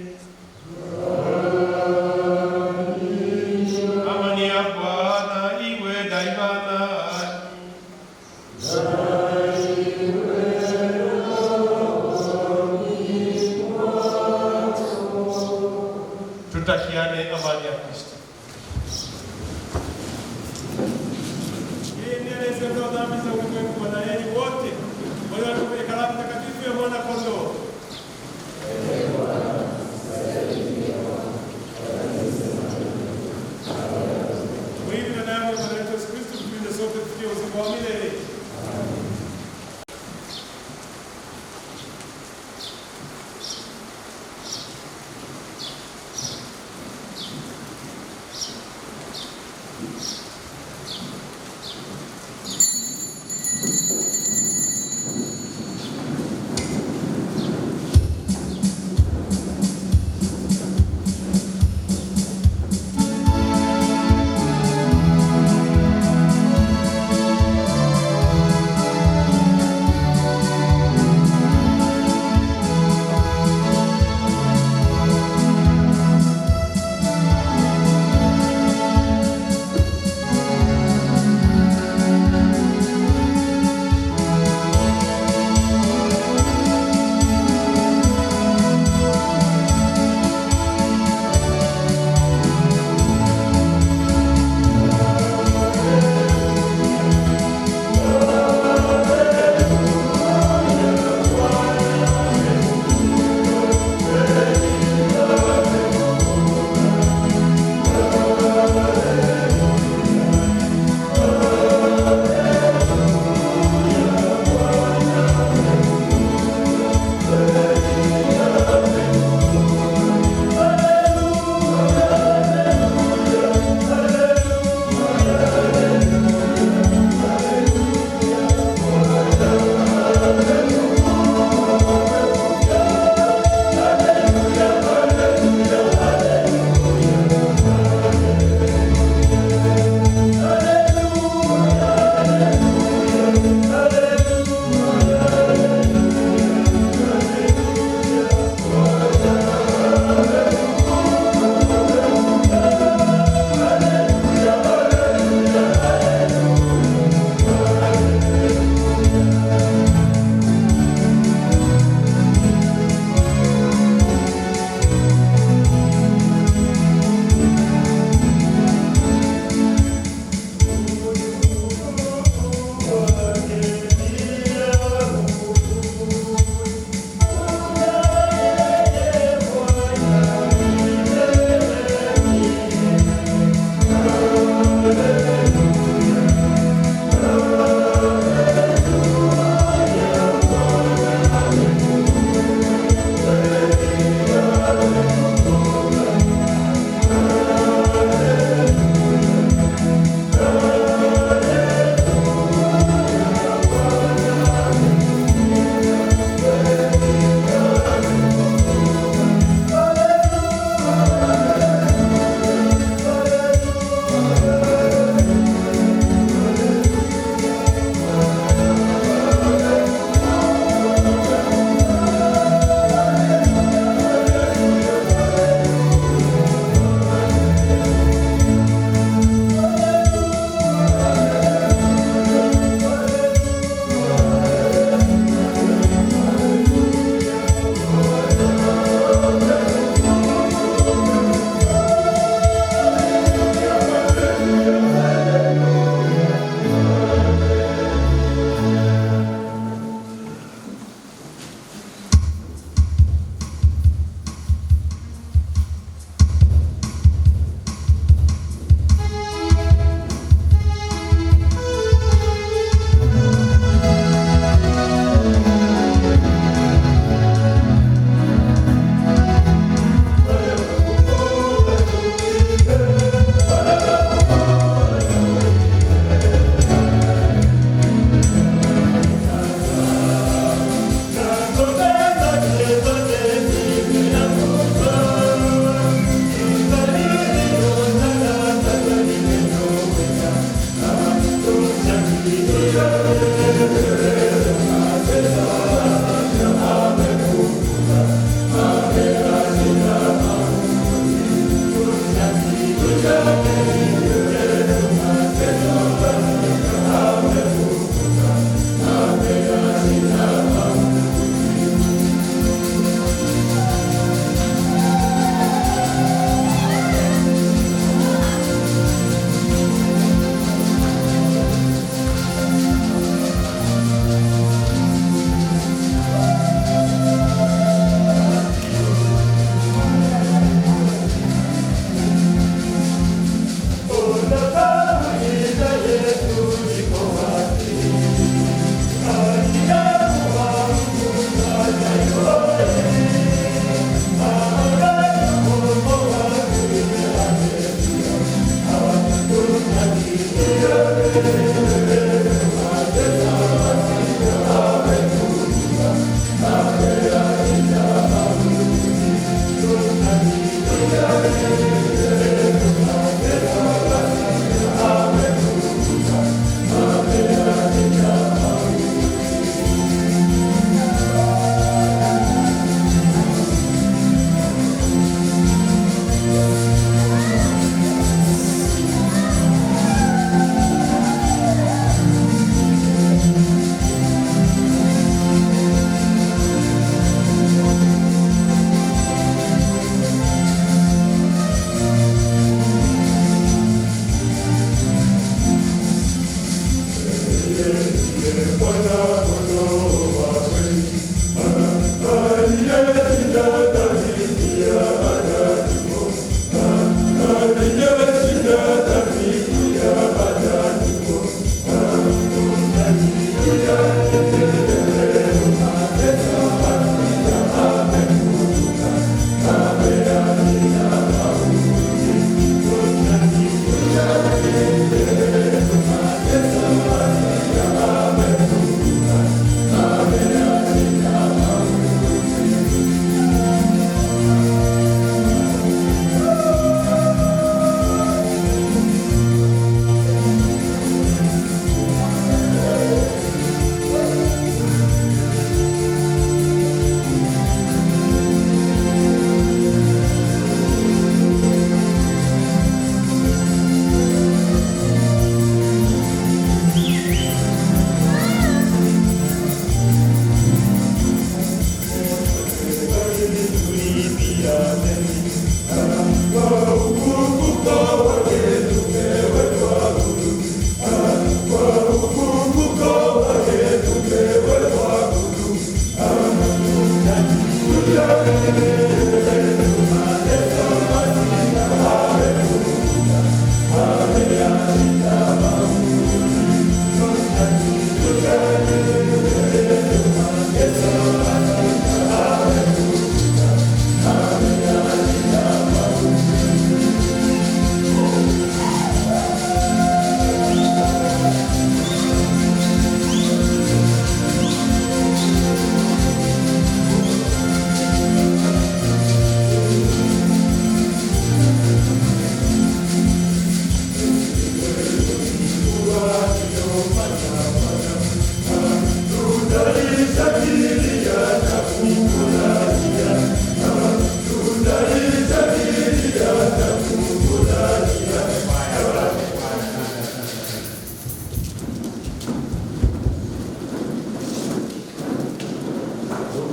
Speaker 1: Amani ya Bwana iwe daima nanyi. Tutakiane amani ya Kristo. Dhambi za ulimwengu, wanaheri wote walio kwenye karamu takatifu ya mwana kondoo.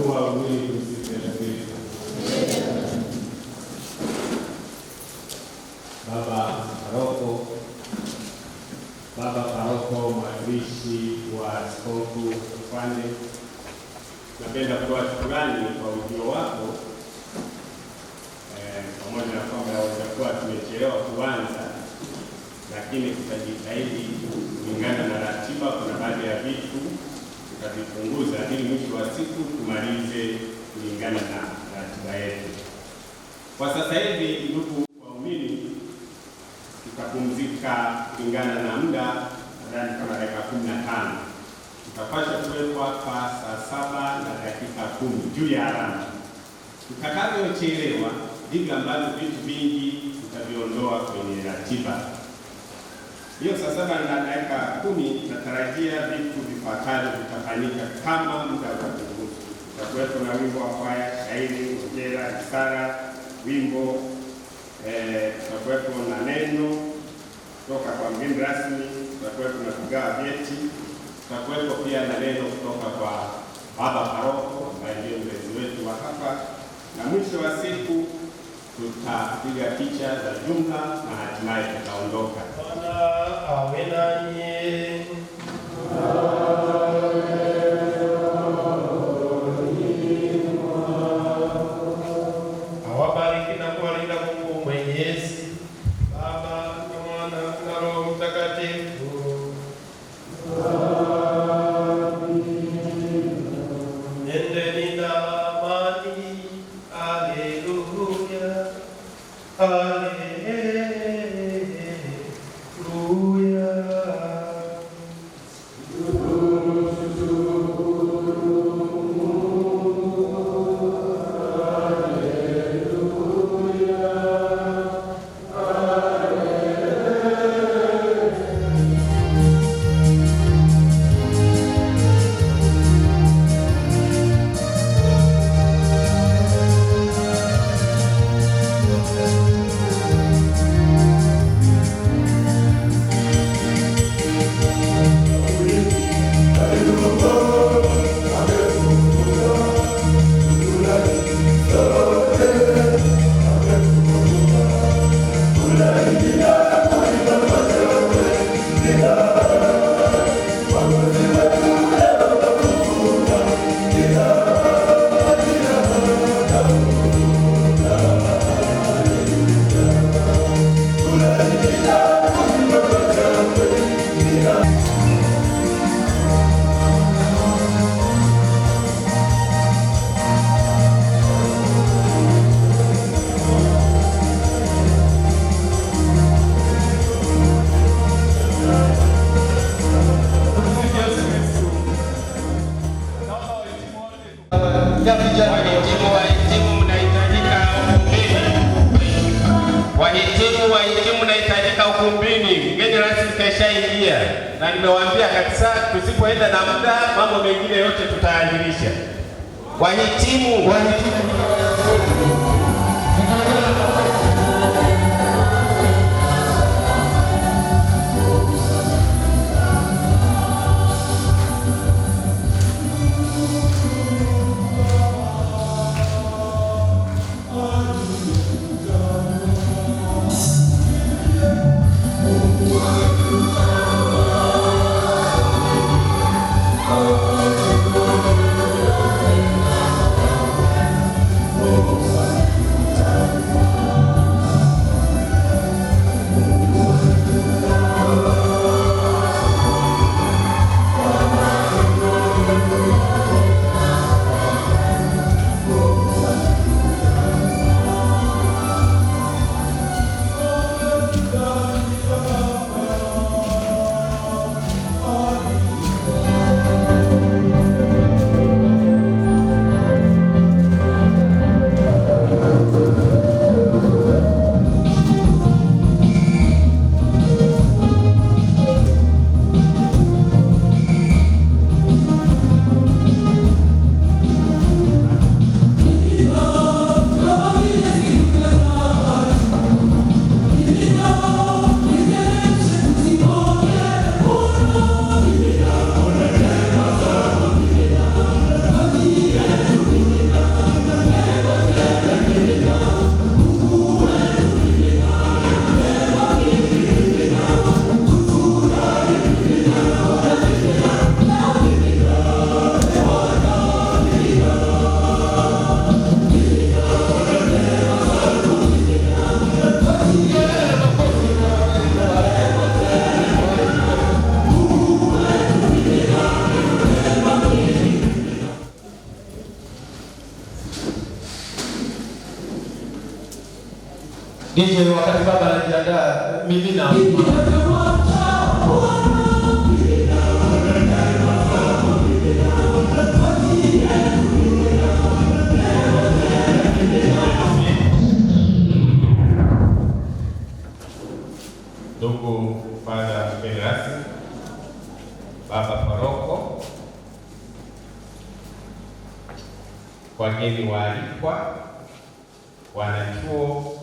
Speaker 4: Mkuu wa Umini tumsifu Yesu Kristo. Baba paroko, mwakilishi wa askofu Mfwande, napenda kutoa shukrani kwa ujio wako, pamoja na kwamba utakuwa tumechelewa kuanza, lakini tutajitahidi kulingana na ratiba. Kuna baadhi ya vitu tutavipunguza ili mwisho wa siku tumalize kulingana na ratiba yetu. Kwa sasa hivi, ndugu waumini, tutapumzika kulingana na muda, nadhani kama dakika 15. Tutapasha kuwepo hapa saa 7:10 juu ya alama. Tutakavyochelewa ndivyo ambavyo vitu vingi tutaviondoa kwenye ratiba. Hiyo saa 7:10 tunatarajia vitu vifuatavyo vitafanyika kama muda utaruhusu. Tutakuwepo na wimbo wa kwaya, shairi, ngojera, risala, wimbo, tutakuwepo na neno kutoka kwa mgeni rasmi, tutakuwepo na kugawa vyeti, tutakuwepo pia na neno kutoka kwa baba paroko ambaye ndiye mlezi wetu wa hapa, na mwisho wa siku tutapiga picha za jumla na hatimaye tutaondoka.
Speaker 1: Bwana awe nanyi. Awabariki na kuwalinda Mungu Mwenyezi, Baba na Mwana na Roho Mtakatifu. Nendeni na amani. Haleluya. Haleluya.
Speaker 4: Wahitimu mnahitajika ukumbini. Mgeni rasmi keshaingia, na nimewaambia kabisa tusipoenda na muda mambo mengine yote tutaahirisha. Wahitimu.
Speaker 5: Oh, DJ wakati baba anajiandaa mimina.
Speaker 4: Ndugu Padre mgeni rasmi, Baba Paroko, wageni waalikwa, wanachuo,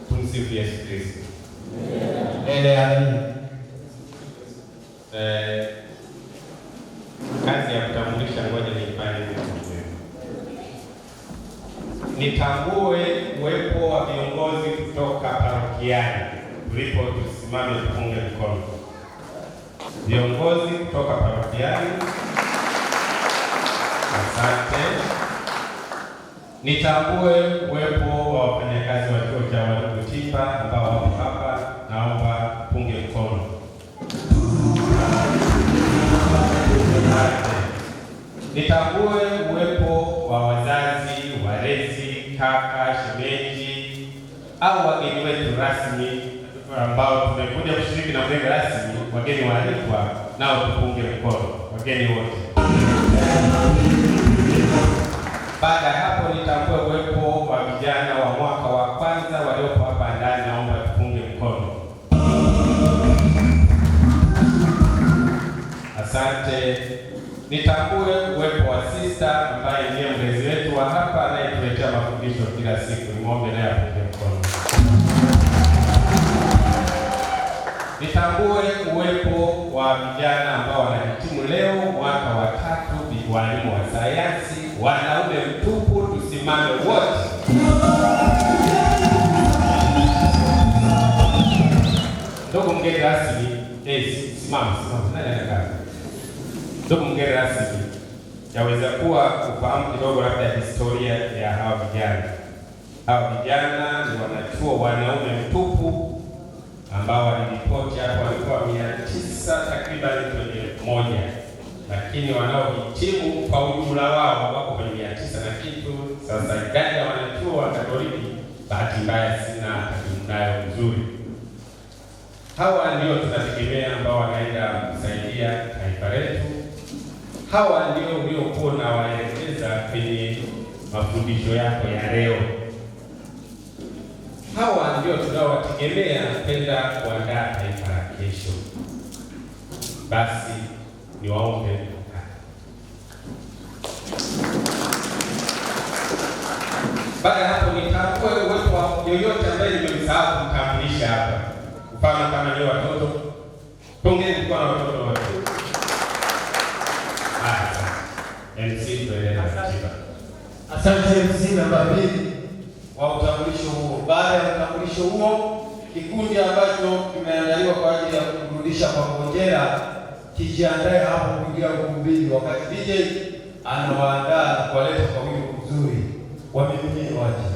Speaker 4: tumsifu Yesu Kristo. Kazi ya kutambulisha ngoja nifanye mwenyewe. Nitambue uwepo wa viongozi kutoka parokiani tulipo, tusimame tupunge mkono. Viongozi kutoka parokiani, asante. Nitambue uwepo wa wafanyakazi wa chuo cha walimu TIPA ambao wapo hapa, naomba punge mkono. Nitambue uwepo wa wazazi, walezi, kaka, shemeji au wageni wetu rasmi ambao tumekuja kushiriki na mgeni rasmi, wageni waalikwa, nao tupunge mkono, wageni wote. Baada ya hapo nitambue uwepo wa vijana wa mwaka wa kwanza waliopo hapa ndani, naomba tupunge mkono. Asante. Nitambue uwepo wa sista ambaye ndiye mlezi wetu wa hapa anayetuletea mafundisho kila siku, nimwombe naye apunge mkono. Nitambue uwepo wa vijana ambao wanahitimu leo mwaka wa 3, walimu wa sayansi, wanaume mtupu, tusimame wote. Ndugu mgeni rasmi, simama. Ndugu mgeni rasmi, yaweza kuwa ufahamu kidogo labda historia ya hawa vijana. Hawa vijana ni wanachuo wanaume mtupu ambao waliripoti hapo walikuwa 900 takriban kwenye 1, lakini wanaohitimu kwa ujumla wao wako kwenye 900 na kitu. Sasa idadi ya wanachuo wa Katoliki, bahati mbaya sina nayo nzuri. Hawa ndio tunategemea ambao wanaenda kusaidia taifa letu. Hawa ndio uliokuwa na waelekeza kwenye mafundisho yako ya leo. Hawa ndio tunaowategemea kwenda kuandaa taifa la kesho. Basi niwaombe baada ya hapo nitambue uwepo wa yoyote ambaye nimemsahau kumtambulisha hapa. Mfano kama leo watoto, tongeni kwa watoto wote. MC tuendelea.
Speaker 5: Asante MC namba 2 wa utambulisho huo. Baada ya utambulisho huo, kikundi ambacho kimeandaliwa kwa ajili ya kurudisha kwa ngojera kijiandae hapo kuingia ukumbini, wakati DJ anawaandaa na kuwaleta kwa wimbo mzuri. Wamiminie waje.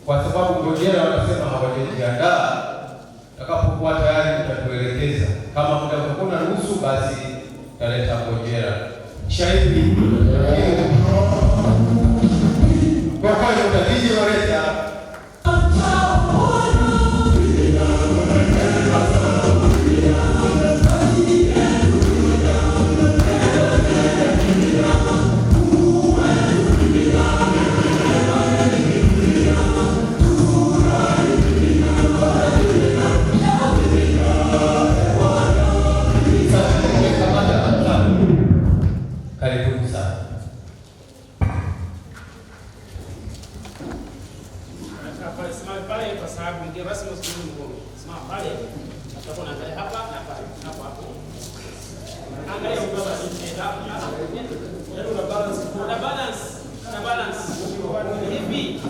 Speaker 5: Kwa sababu ngojera wanasema hawajajiandaa, takapokuwa tayari tutatuelekeza. Kama muda utakuwa nusu, basi taleta ngojera. Shahidi kwa kweli utadiji waleta
Speaker 3: Hivi.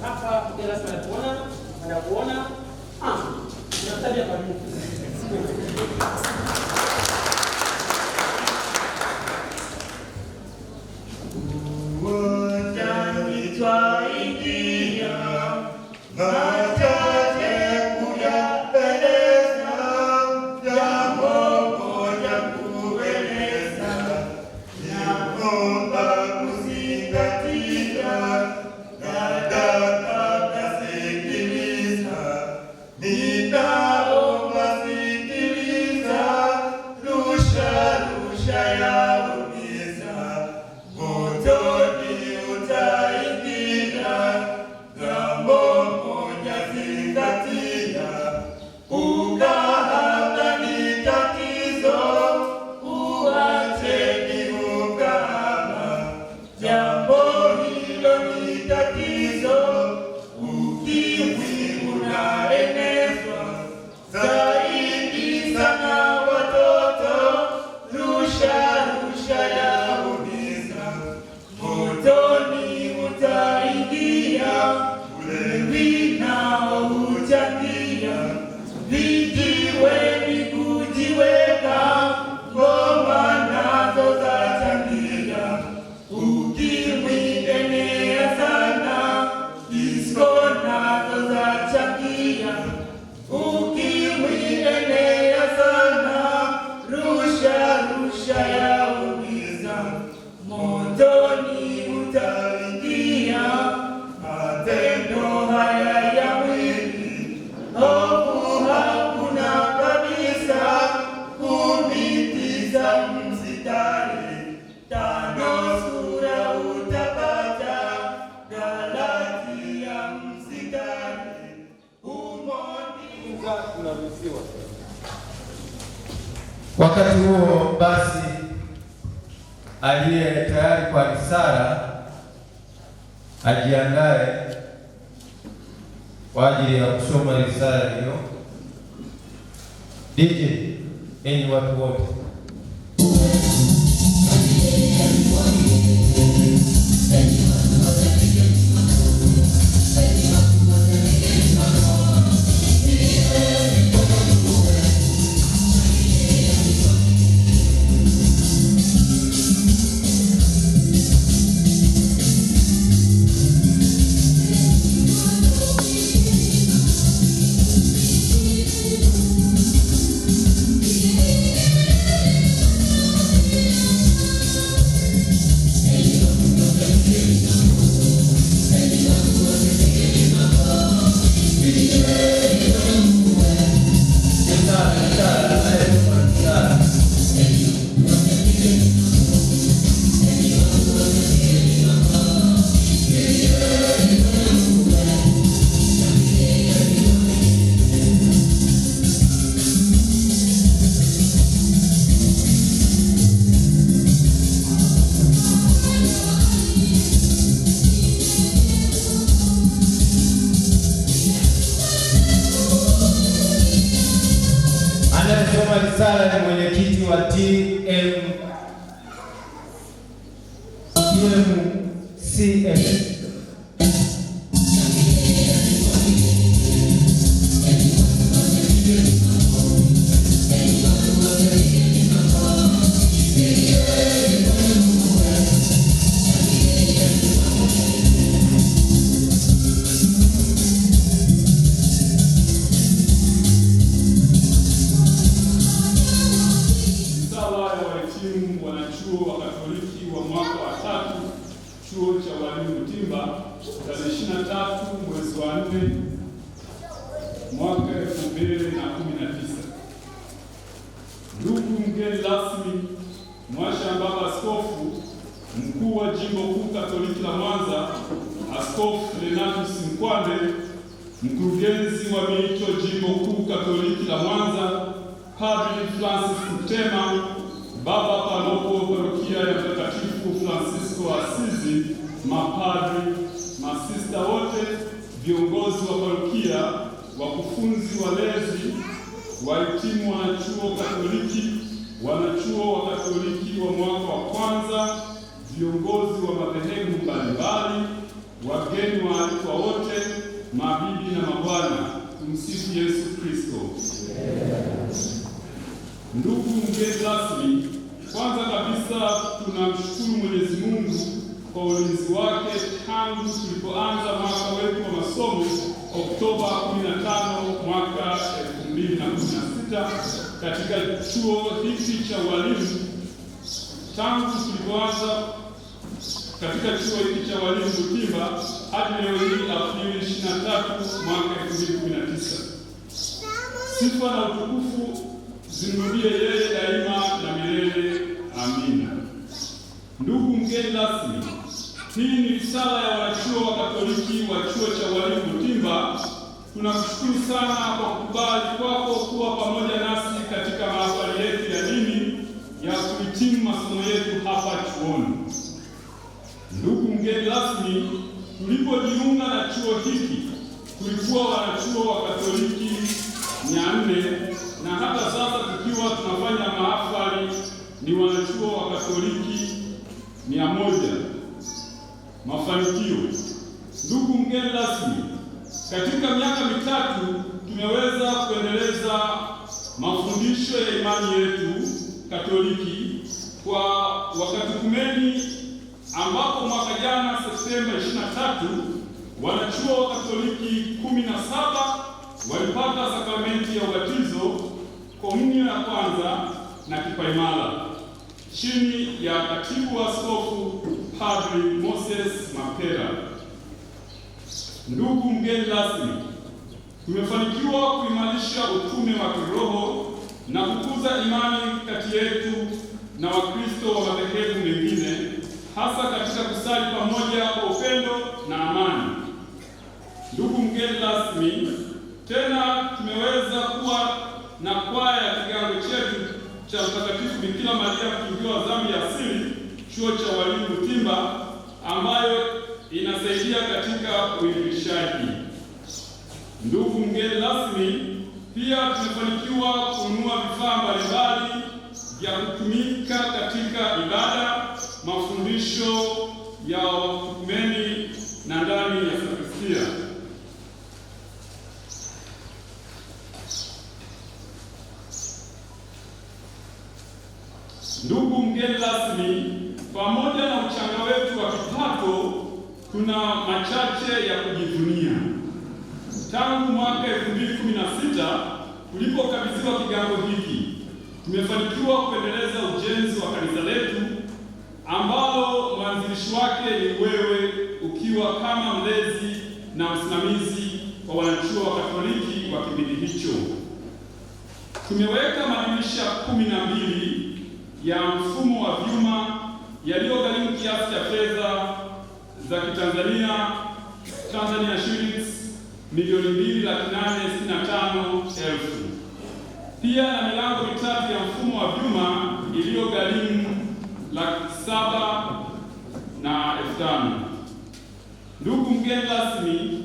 Speaker 3: Hapa kila sana anakuona unataja kwa nini?
Speaker 5: Wakati huo basi, aliye tayari kwa risala ajiandae kwa ajili ya kusoma risala hiyo. DJ, enyi watu wote. Risala ni mwenyekiti wa TMCS.
Speaker 6: Wanachuo wa Katoliki wa mwaka wa 3 chuo cha walimu Timba tarehe 23 mwezi wa 4 mwaka 2019. Ndugu mgeni rasmi, Mwasha Baba Askofu Mkuu wa Jimbo Kuu Katoliki la Mwanza, Askofu Renatus Mkwande, Mkurugenzi wa Miito Jimbo Kuu Katoliki la Mwanza, Padri Francis Kutema, Baba Paroko Parokia ya Mtakatifu Francisco Asizi, mapadri, masista wote, viongozi wa parokia, wakufunzi walezi, wahitimu wanachuo Katoliki, wanachuo wa Katoliki wa mwaka wa kwanza, viongozi wa madhehebu mbalimbali, wageni waalikwa wote, mabibi na mabwana. Tumsifu Yesu Kristo. Ndugu mgeni rasmi, kwanza kabisa tunamshukuru Mwenyezi Mungu kwa ulinzi wake tangu tulipoanza mwaka wetu wa masomo Oktoba 15 mwaka 2016 katika chuo hiki cha ualimu. Tangu tulipoanza katika chuo hiki cha ualimu Butimba hadi leo hii Aprili 23 mwaka 2019. Sifa na utukufu zimrudie yeye daima na milele. Amina. Ndugu mgeni rasmi, hii ni risala ya wanachuo wa Katoliki wa chuo cha ualimu Butimba. Tunakushukuru sana kwa kukubali kwako kuwa pamoja nasi katika mahafali yetu ya dini ya kuhitimu masomo yetu hapa chuoni. Ndugu mgeni rasmi, tulipojiunga na chuo hiki kulikuwa wanachuo wa Katoliki 400 na hata sasa tukiwa tunafanya mahafali ni wanachuo wa Katoliki 100. Mafanikio. Ndugu mgeni rasmi, katika miaka mitatu tumeweza kuendeleza mafundisho ya imani yetu Katoliki kwa wakatekumeni, ambapo mwaka jana Septemba 23 wanachuo wa Katoliki 17 walipata sakramenti ya ubatizo, komunio ya kwanza na kipaimara chini ya katibu wa askofu Padri Moses Mapera. Ndugu mgeni rasmi, tumefanikiwa kuimarisha utume wa kiroho na kukuza imani kati yetu na Wakristo wa madhehebu mengine, hasa katika kusali pamoja kwa upendo na amani. Ndugu mgeni rasmi, tena tumeweza kuwa na kwaya ya kigango chetu cha Mtakatifu Bikira Maria Mkingiwa wa dhambi ya asili, chuo cha ualimu Butimba, ambayo inasaidia katika uinjilishaji. Ndugu mgeni rasmi, pia tumefanikiwa kununua vifaa mbalimbali vya kutumika katika ibada, mafundisho ya wakumeni na ndani ya sakristia. Ndugu mgeni rasmi, pamoja na uchanga wetu wa kipato, tuna machache ya kujivunia. Tangu mwaka 2016 tulipokabidhiwa kigango hiki, tumefanikiwa kuendeleza ujenzi wa kanisa letu ambalo mwanzilishi wake ni wewe, ukiwa kama mlezi na msimamizi wa wanachuo wa Katoliki wa kipindi hicho. Tumeweka madirisha 12 ya mfumo wa vyuma yaliyogharimu kiasi cha fedha za Kitanzania shillings milioni 2,865,000. Pia na milango mitatu ya mfumo wa vyuma iliyogharimu 7,500,000. Ndugu mgeni rasmi,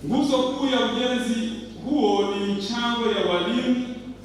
Speaker 6: nguzo kuu ya ujenzi huo ni michango ya walimu